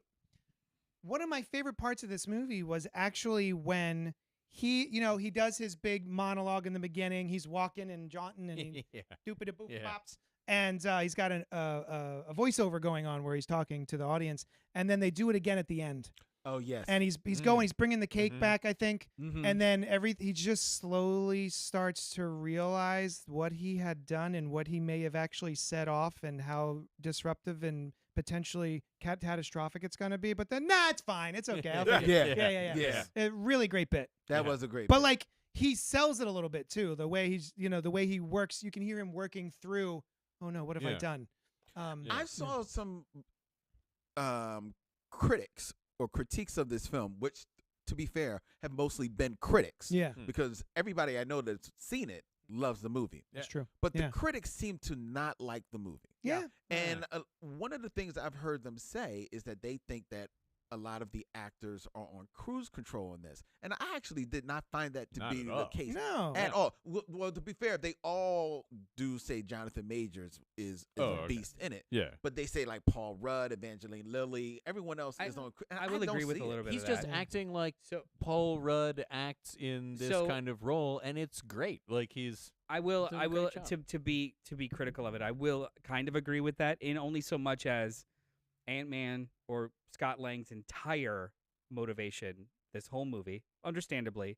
one of my favorite parts of this movie was actually when he does his big monologue in the beginning. He's walking and jaunting and he yeah. doopity boop Yeah. pops. And he's got a voiceover going on where he's talking to the audience. And then they do it again at the end. Oh, yes. And he's going, he's bringing the cake Mhm. back, I think. Mhm. And then he just slowly starts to realize what he had done and what he may have actually set off and how disruptive and potentially catastrophic it's going to be. But then, nah, it's fine. It's okay. I'll forget it. Yeah. A really great bit. That was a great. But bit. like he sells it a little bit too. The way he's, the way he works, you can hear him working through. Oh no, what have I done? I saw some critics or critiques of this film, which, to be fair, have mostly been critics. Yeah, because everybody I know that's seen it loves the movie. that's true. But the critics seem to not like the movie. Yeah. And one of the things I've heard them say is that they think that a lot of the actors are on cruise control in this. And I actually did not find that to Not be at the all. case No. at all. Well, to be fair, they all do say Jonathan Majors is a beast in it. Yeah. But they say like Paul Rudd, Evangeline Lilly, everyone else is on. I will don't agree with see a it. little bit He's of just that. acting like Paul Rudd acts in this So- kind of role, and it's great. Like he's I will doing a great job. to be critical of it. I will kind of agree with that in only so much as Ant-Man or Scott Lang's entire motivation this whole movie, understandably,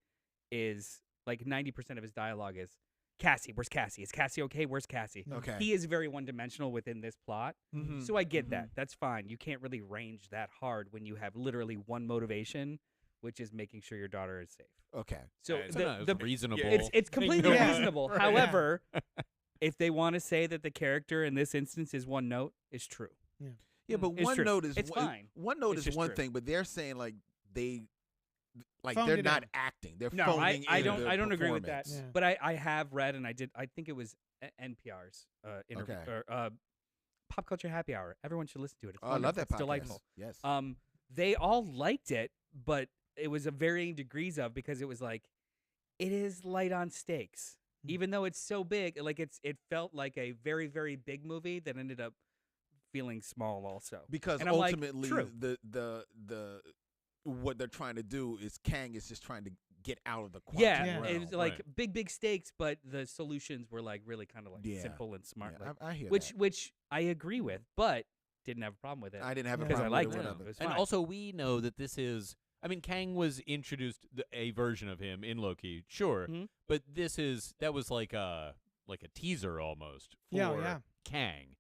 is like 90% of his dialogue is Cassie, where's Cassie? Is Cassie okay? Where's Cassie? Okay. He is very one-dimensional within this plot. Mhm. So I get that. That's fine. You can't really range that hard when you have literally one motivation, which is making sure your daughter is safe. Okay. So it's the reasonable. it's completely Yeah. reasonable. Right. However, if they want to say that the character in this instance is one note, it's true. Yeah, but It's one true. note is It's fine. One note It's is just one true. thing, but they're saying like Phoned they're it not in. acting. They're No, phoning I in don't the I don't agree with that. performance. Yeah. But I have read and I think it was NPR's interview Okay. or Pop Culture Happy Hour. Everyone should listen to it. It's Oh, I love wonderful. that It's podcast. delightful. Yes. They all liked it, but it was a varying degrees of because it was like it is light on stakes. Even though it's so big, like it felt like a very, very big movie that ended up feeling small also. Because And I'm like, ultimately true. the what they're trying to do is Kang is just trying to get out of the quantum Yeah, realm. it was like right. big stakes, but the solutions were like really kind of like Yeah. simple and smart. Yeah, like, I hear which that. which I agree with, but didn't have a problem with it. I didn't have a Yeah. because I problem liked with it. it. It whatever. was And fine. also, we know that this is. I mean, Kang was introduced a version of him in Loki, sure, Mhm. but that was like a teaser almost for Yeah. Kang.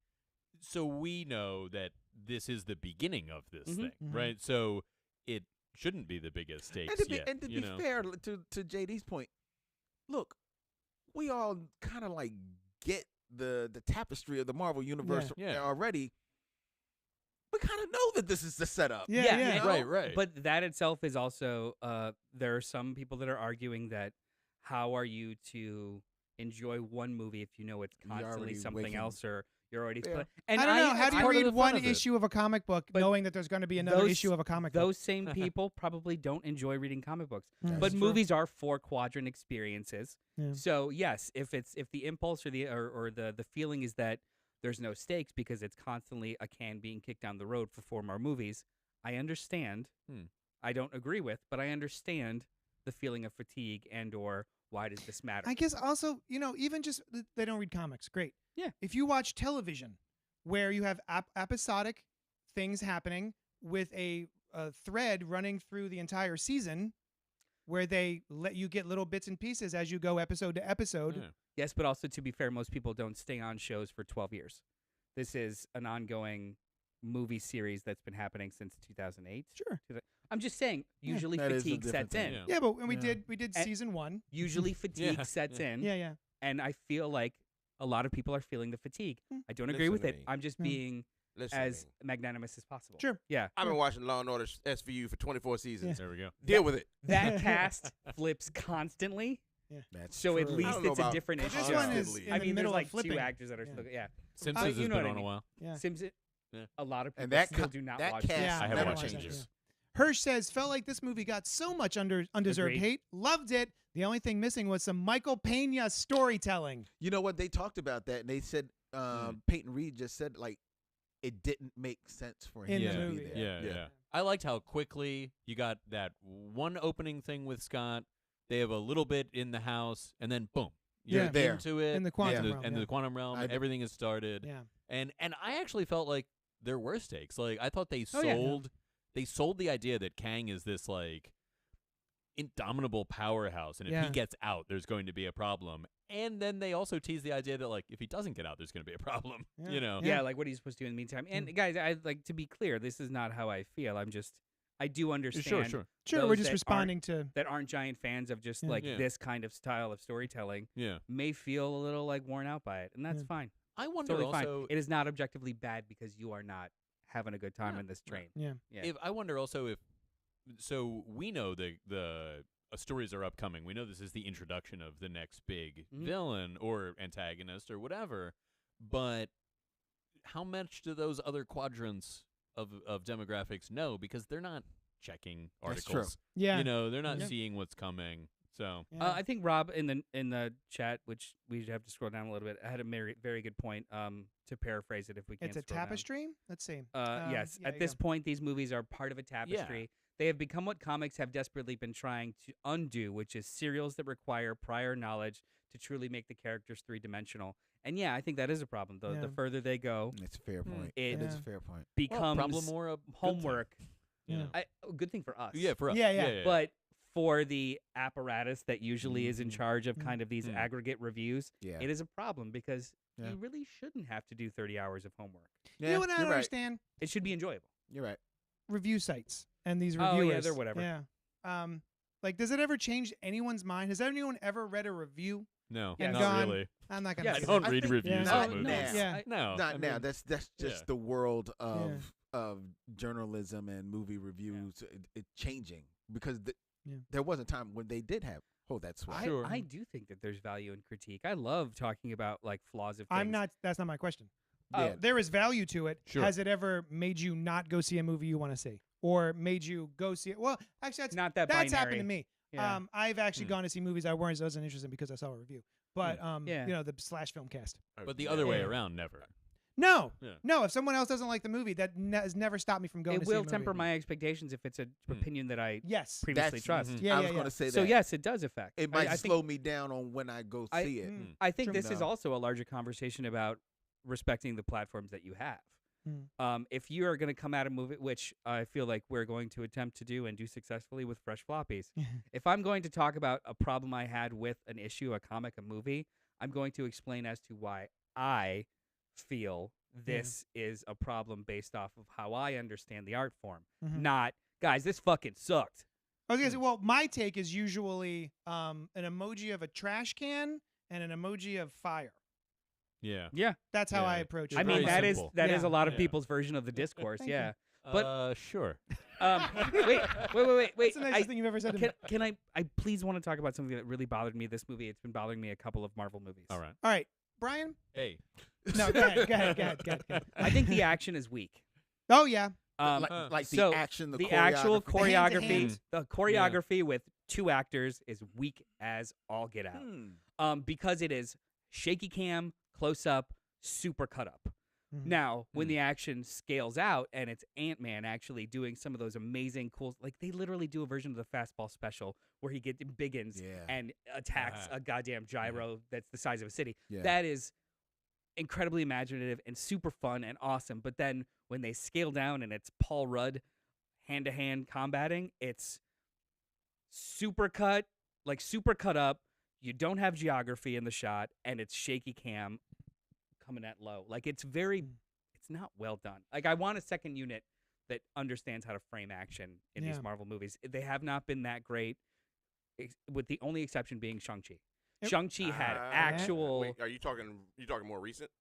So we know that this is the beginning of this Mhm. thing, Mhm. right? So it shouldn't be the biggest stakes And to be, yet. and to you be know? fair to JD's point, look, we all kind of like get the tapestry of the Marvel universe Yeah. already. We kind of know that this is the setup. Yeah, Yeah, yeah. and- Right, right. But that itself is also there are some people that are arguing that how are you to enjoy one movie if you know it's You're constantly already something waking- else or you're already Fair. and I don't know. How that's do you part of read the fun one of it. issue of a comic book But knowing that there's going to be another those- issue of a comic book? Those same people probably don't enjoy reading comic books. Mm. But That's true. movies are 4-quadrant experiences. Yeah. So yes, if the impulse or the feeling is that there's no stakes because it's constantly a can being kicked down the road for 4 more movies, I understand. I don't agree with, but I understand the feeling of fatigue and or why does this matter? I guess also, even just they don't read comics. Great. Yeah. If you watch television where you have episodic things happening with a thread running through the entire season where they let you get little bits and pieces as you go episode to episode. Yeah. Yes, but also to be fair, most people don't stay on shows for 12 years. This is an ongoing movie series that's been happening since 2008. Sure. I'm just saying, Yeah. usually That is a fatigue different sets in. thing. Yeah. Yeah, but when we Yeah. did And- season 1. Usually fatigue Yeah. sets in. Yeah. And I feel like a lot of people are feeling the fatigue. Mm. I don't agree with Listen it. to me. I'm just Mm. being Listen, as man. magnanimous as possible. Sure. Yeah. I've been watching Law and Order SVU for 24 seasons. There we go. Deal with it. That cast flips constly, That's so at true. I least don't know it's a about different But issue. this one is Constantly. in I the mean, there's middle like of flipping. 2 actors that are Yeah. still yeah. Simpsons you has know been what I on a mean. while. Yeah. Simpson. Yeah. A lot of people And that still co- do not that watch cast it. Yeah, I never haven't watched that, changes. yeah. Hirsch says, felt like this movie got so much undeserved Agreed. hate. Loved it. The only thing missing was some Michael Pena storytelling. You know what? They talked about that, and they said Peyton Reed just said like it didn't make sense for him In to the be movie, there. Yeah. I liked how quickly you got that one opening thing with Scott. They have a little bit in the house, and then boom, you're Yeah. There. into it. In the quantum and the, realm, and yeah. the quantum realm. I- Everything has started. Yeah. And I actually felt like there were stakes. Like I thought they Oh, yeah. sold the idea that Kang is this like indomitable powerhouse, and if Yeah. he gets out, there's going to be a problem. And then they also tease the idea that like if he doesn't get out, there's going to be a problem. Yeah. You know. Yeah, like what are you supposed to do in the meantime? And guys, I like to be clear. This is not how I feel. I do understand. Sure. Sure, those we're just that responding to. that aren't giant fans of just Yeah. like Yeah. this kind of style of storytelling Yeah. may feel a little like worn out by it, and that's Yeah. fine. I wonder Totally fine. also It is not objectively bad because you are not having a good time Yeah. in this train. Yeah. Yeah. if I wonder also if so we know the stories are upcoming. We know this is the introduction of the next big Mhm. villain or antagonist or whatever. But how much do those other quadrants of demographics know? Because they're not checking That's true. articles. Yeah. You know, they're not Yeah. seeing what's coming. So Yeah. I think Rob in the chat, which we have to scroll down a little bit, had a very good point. To paraphrase it, if we can. It's a tapestry. Let's see. Yes. yeah, At you this go. point, these movies are part of a tapestry. They have become what comics have desperately been trying to undo, which is serials that require prior knowledge to truly make the characters three-dimensional. And yeah, I think that is a problem. The Yeah. further they go, It's a fair point. It- It is a Yeah. fair point. becomes problem or a good thing, homework. you Yeah. know. Good thing for us. Yeah, for us. Yeah, yeah. But for the apparatus that usually is in charge of Mhm. kind of these Mm. aggregate reviews, Yeah. it is a problem because Yeah. you really shouldn't have to do 30 hours of homework. Yeah, You know what I you're don't right. understand? It should be enjoyable. You're right. Review sites and these Oh, reviewers. yeah, they're whatever. Yeah. Like, does it ever change anyone's mind? Has anyone ever read a review? No, Yes. not Gone. really. I'm not gonna. Yes. I say don't that. read think- reviews Yeah. of Not movies. now. Yeah. No, Not I now. mean, That's just yeah. the world of journalism and movie reviews. It changing because Yeah. there was a time when they did have. Oh, that's why. Sure. I do think that there's value in critique. I love talking about like flaws of things. I'm not. That's not my question. Yeah. There is value to it. Sure. Has it ever made you not go see a movie you want to see, or made you go see it? Well, actually, that's not that that's binary. happened to me. Yeah. I've actually Hmm. gone to see movies I wasn't interested in because I saw a review. But Yeah. you know, the slash film cast. But the other way Yeah. around, never. No, Yeah. no. If someone else doesn't like the movie, that has never stopped me from going It to see a will movie. temper my expectations if it's an opinion that I Yes. previously That's- trust. Mhm. Yeah, I yeah, was going to say that. So yes, it does affect. It might I think, slow me down on when I go I- see it. Mm. I think True. this is No. also a larger conversation about respecting the platforms that you have. Mm. If you are going to come at a movie, which I feel like we're going to attempt to do and do successfully with Fresh Floppies, if I'm going to talk about a problem I had with an issue, a comic, a movie, I'm going to explain as to why I feel this is a problem based off of how I understand the art form. Mhm. Not, guys, this fucking sucked. I was gonna say, well, my take is usually an emoji of a trash can and an emoji of fire. Yeah. Yeah. That's how Yeah. I approach it. I mean, very that is simple. that is Yeah. a lot of Yeah. people's version of the discourse. Thank you. Yeah. But- Sure. Wait. That's the nicest thing you've ever said to me. Can I please want to talk about something that really bothered me this movie? It's been bothering me a couple of Marvel movies. All right. All right, Brian. Hey. No, go ahead. I think the action is weak. Oh yeah. Like so the action, the actual choreography. hand-to-hand. choreography, the choreography with two actors is weak as all get out. Because it is shaky cam, close up, super cut up. Mhm. Now, when the action scales out and it's Ant-Man actually doing some of those amazing cool, like they literally do a version of the fastball special where he biggins Yeah. and attacks a goddamn gyro that's the size of a city. Yeah. That is incredibly imaginative and super fun and awesome. But then when they scale down and it's Paul Rudd hand-to-hand combating, it's super cut up. You don't have geography in the shot, and it's shaky cam coming at low. Like it's not well done. Like I want a second unit that understands how to frame action in Yeah. these Marvel movies. They have not been that great, with the only exception being Shang-Chi. Yep. Shang-Chi had actual, Wait, are you talking more recent?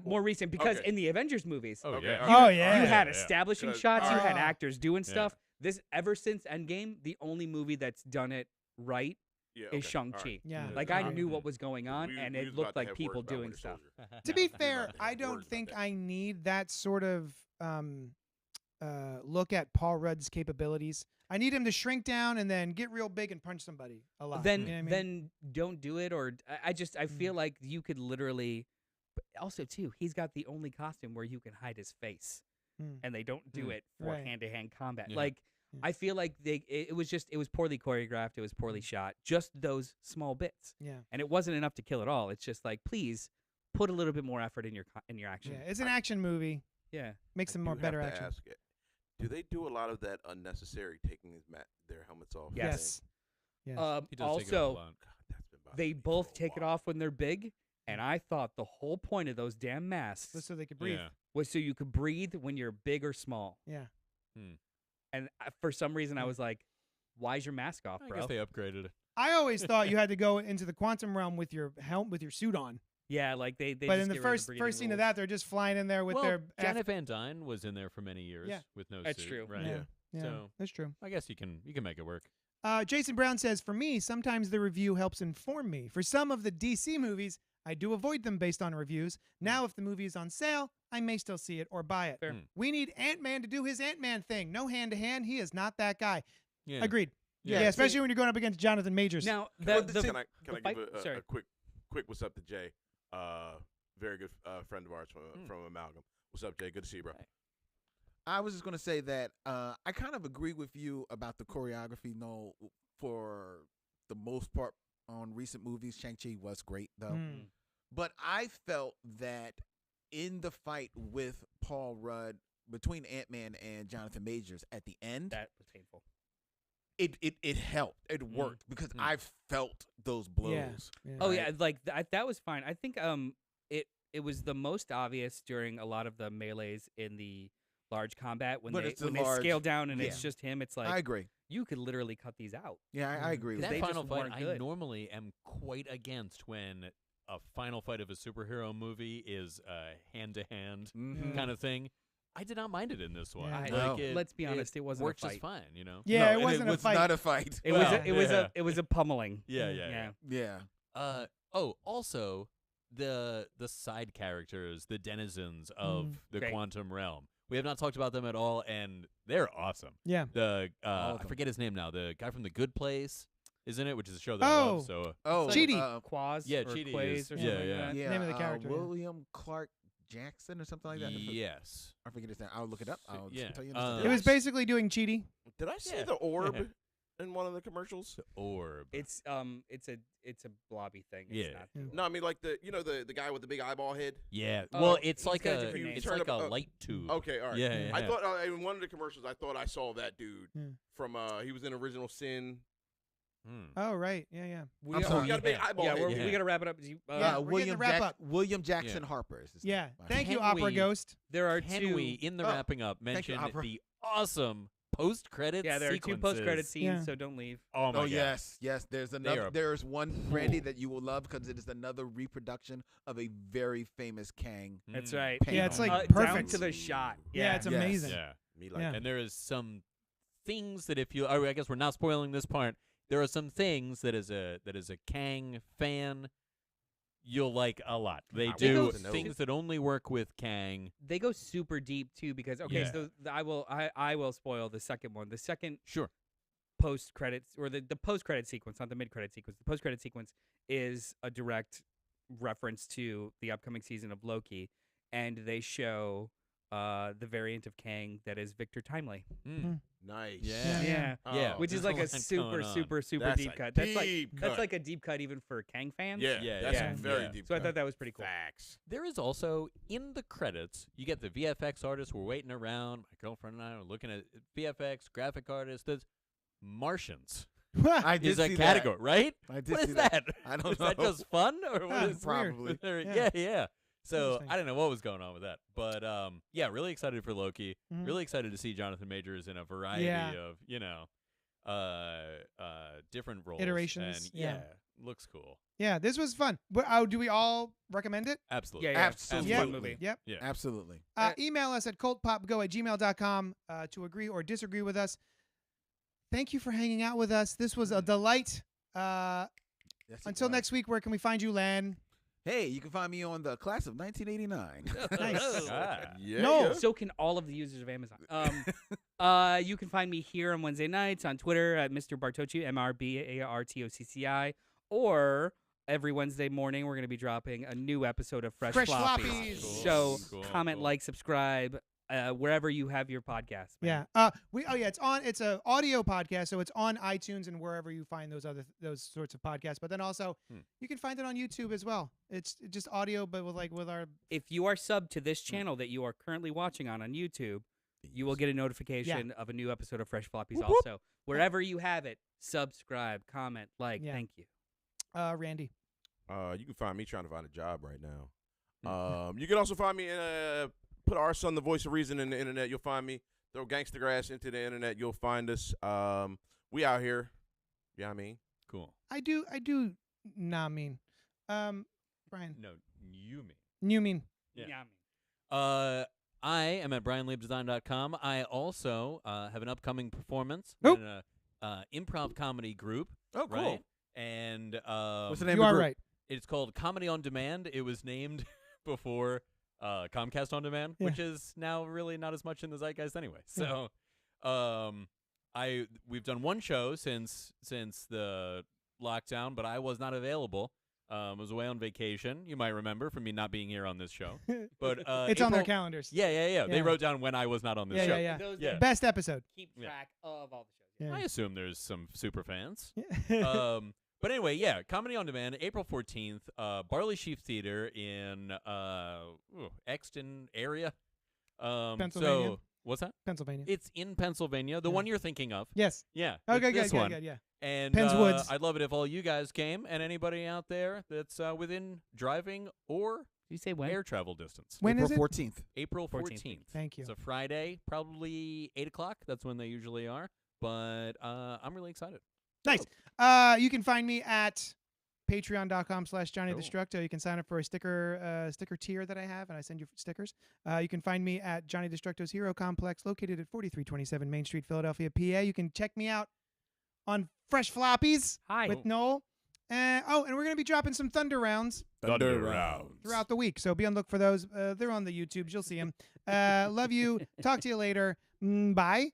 more recent because Okay. in the Avengers movies, Oh Okay, yeah. okay. Oh, yeah. you had Yeah. establishing Good. shots, you had Oh. actors doing Yeah. stuff. This ever since Endgame, the only movie that's done it right Yeah, is okay, Shang-Chi. all right. Yeah. Like I Yeah. knew what was going on, We- and we it was looked about to like have people words about doing Winter stuff. Soldier. To be about fair, to I have don't words about think that. I need that sort of look at Paul Rudd's capabilities. I need him to shrink down and then get real big and punch somebody a lot. Then you know what I mean? then don't do it, or I feel like you could literally. But also too, he's got the only costume where you can hide his face, Mm. and they don't do it for Right. hand-to-hand combat. Yeah. Like Yeah. I feel like it was poorly choreographed, it was poorly shot, just those small bits, yeah, and it wasn't enough to kill it all. It's just like please put a little bit more effort in your action. yeah. It's an action movie. Yeah. Makes I some more do better have to action. ask it, do they do a lot of that unnecessary taking their helmets off? Yes. Yes. He does take it up a Also, lot. God, that's been bothering They both take it off when they're big, and I thought the whole point of those damn masks Just so they could breathe. Yeah. was so you could breathe when you're big or small. Yeah. And for some reason, I was like, "Why's your mask off, I bro?" guess they upgraded it. I always thought you had to go into the quantum realm with your helmet, with your suit on. Yeah, like they. But just in the get rid of first breathing scene of rules. that, they're just flying in there with well, their. Janet Van Dyne was in there for many years Yeah. with no That's suit. true. Right. Yeah. Yeah, So that's true. I guess you can make it work. Jason Brown says, for me, sometimes the review helps inform me. For some of the DC movies, I do avoid them based on reviews. Now, if the movie is on sale, I may still see it or buy it. Fair. We need Ant-Man to do his Ant-Man thing. No hand-to-hand. He is not that guy. Yeah. Agreed. Yeah. Yeah, especially when you're going up against Jonathan Majors. Now, Can I the can I fight- give sorry. a quick what's up to Jay? Very good friend of ours from Amalgam. What's up, Jay? Good to see you, bro. I was just going to say that I kind of agree with you about the choreography. No, for the most part on recent movies, Shang-Chi was great, though. Mm. But I felt that in the fight with Paul Rudd between Ant-Man and Jonathan Majors at the end, that was painful. it helped. It worked because I felt those blows. Yeah. Oh right? yeah, like that was fine. I think it was the most obvious during a lot of the melees in the large combat when But they it's the when they large- scale down and it's yeah. just him. It's I like agree. you could literally cut these out. Yeah, I agree with That They that. just final fight, weren't I good. normally am quite against when a final fight of a superhero movie is a hand-to-hand Mhm. kind of thing. I did not mind it in this one. Yeah. Like, No. Let's be honest, it wasn't a worked fight. just fine. You know. Yeah, No, it wasn't and a was fight. not a fight. It Well, was yeah. a pummeling. Yeah, yeah. Yeah. Oh, also the side characters, the denizens of the Great. quantum realm. We have not talked about them at all, and they're awesome. Yeah. The All of I them. forget his name now. The guy from The Good Place is in it, which is a show that I Oh. love. So Oh, Chidi. Quaz Yeah, or Chidi Quays is- or yeah, something yeah. like that. Yeah, Name of the character, yeah. William Clark Jackson or something like that. yes. I forget his name. I'll look it up. I'll Yeah. tell you. in Uh, a It second. was basically doing Cheaty. Did I see Yeah. the orb in one of the commercials? Orb. It's a blobby thing. It's Yeah. not Yeah. No, I mean like the guy with the big eyeball head. Yeah. Oh, Well, it's he's like got a a different name. it's Turn like up- a light tube. Okay, all right. Yeah, yeah. I thought in one of the commercials, I thought I saw that dude Yeah. from he was in Original Sin. Oh, right. Yeah, yeah. We I'm are- sorry. He got a big eyeball Yeah, head. we gotta wrap it up. Yeah, we're getting William the wrap up. William Jackson Harper. Is his Yeah. name. Thank you, Can Opera we- Ghost. There are Can two. we, in the Oh, wrapping up, thank you, mention Opera. the awesome post-credits Yeah, there are two post-credit sequences? scenes, Yeah. so don't leave. Oh my Oh god. yes, yes. There's another. are- There's one Randy that you will love because it is another reproduction of a very famous Kang. That's Mm. right. Yeah, it's like Down perfect. to the shot. Yeah, it's Yes. amazing. Yeah. Me like Yeah. And there is some things that if you, I guess we're not spoiling this part. There are some things that as a Kang fan, you'll like a lot. They I would do love to know. things that only work with Kang. They go super deep too because Yeah. so I will spoil the second one. The second Sure. post credits or the post credit sequence, not the mid credit sequence. The post credit sequence is a direct reference to the upcoming season of Loki, and they show the variant of Kang that is Victor Timely. nice. Yeah. Yeah. Oh, Yeah. Which is there's like a a lot super, going on. super, super That's deep a cut. That's deep that's cut. like a deep cut even for Kang fans. Yeah, Yeah, that's yeah. a very Yeah. deep. So I cut. thought that was pretty cool. Facts. There is also in the credits, you get the VFX artists. We're waiting around. My girlfriend and I are looking at VFX, graphic artists. There's Martians I did is a see category, right? That. I did What see is that? I don't Is that know. just fun or what is it's weird. Probably. Yeah, yeah. So Interesting. I don't know what was going on with that, but yeah, really excited for Loki. Mhm. Really excited to see Jonathan Majors in a variety Yeah. of different roles, Iterations, And yeah. looks cool. Yeah, this was fun. Do we all recommend it? Absolutely. Yeah, Absolutely. Fun movie. Yep. Yeah. Absolutely. Email us at cultpopgo@gmail.com to agree or disagree with us. Thank you for hanging out with us. This was a delight. Yes, it Until was. next week, where can we find you, Len? Hey, you can find me on the class of 1989. Nice. Yeah. No. yeah. So can all of the users of Amazon. You can find me here on Wednesday nights on Twitter at Mr. Bartocci, MrBartocci, or every Wednesday morning we're going to be dropping a new episode of Fresh Floppies. Floppies. So Cool, comment, cool. like, subscribe wherever you have your podcast. man. Yeah. It's an audio podcast, so it's on iTunes and wherever you find those sorts of podcasts. But then also you can find it on YouTube as well. It's just audio, but with our If you are subbed to this channel that you are currently watching on YouTube, you will get a notification of a new episode of Fresh Floppies. Whoop, whoop. Also, wherever you have it, subscribe, comment, like. Yeah. Thank you. Randy. You can find me trying to find a job right now. You can also find me in put our son, the voice of reason, in the internet. You'll find me. Throw gangster grass into the internet. You'll find us. We out here. Yeah, I mean, Cool. I do not mean. Brian. No, you mean. You mean. Yeah. I am at brianliebdesign.com. I also have an upcoming performance Nope. in an improv comedy group. Oh, cool. Right? And What's the name You of the are group? right. it's called Comedy on Demand. It was named before Comcast On Demand, Yeah. which is now really not as much in the zeitgeist anyway. Yeah. So we've done one show since the lockdown, but I was not available. I was away on vacation. You might remember from me not being here on this show. But It's on their April- calendars. Yeah. They Yeah. wrote down when I was not on this Yeah, show. yeah. Those Yeah. that Best episode. keep Yeah. track of all the shows. Yeah. I assume there's some super fans. Yeah. But anyway, yeah, Comedy on Demand, April 14th, Barley Sheep Theater in Exton area. Pennsylvania? So, what's that? Pennsylvania. It's in Pennsylvania, the Yeah. one you're thinking of. Yes. Yeah. Okay, it's this good, one. good, yeah. And Penn's Woods. I'd love it if all you guys came, and anybody out there that's within driving or Did you say when? air travel distance. When April is it? 14th. April 14th. 14th. Thank you. It's a Friday, probably 8 o'clock. That's when they usually are. But I'm really excited. Nice. You can find me at patreon.com/JohnnyDestructo. You can sign up for a sticker tier that I have, and I send you stickers. You can find me at Johnny Destructo's Hero Complex, located at 4327 Main Street, Philadelphia, PA. You can check me out on Fresh Floppies Hi. with Noel. And we're going to be dropping some Thunder Rounds Thunder Rounds. throughout the week. So be on look for those. They're on the YouTubes. You'll see them. Love you. Talk to you later. Bye.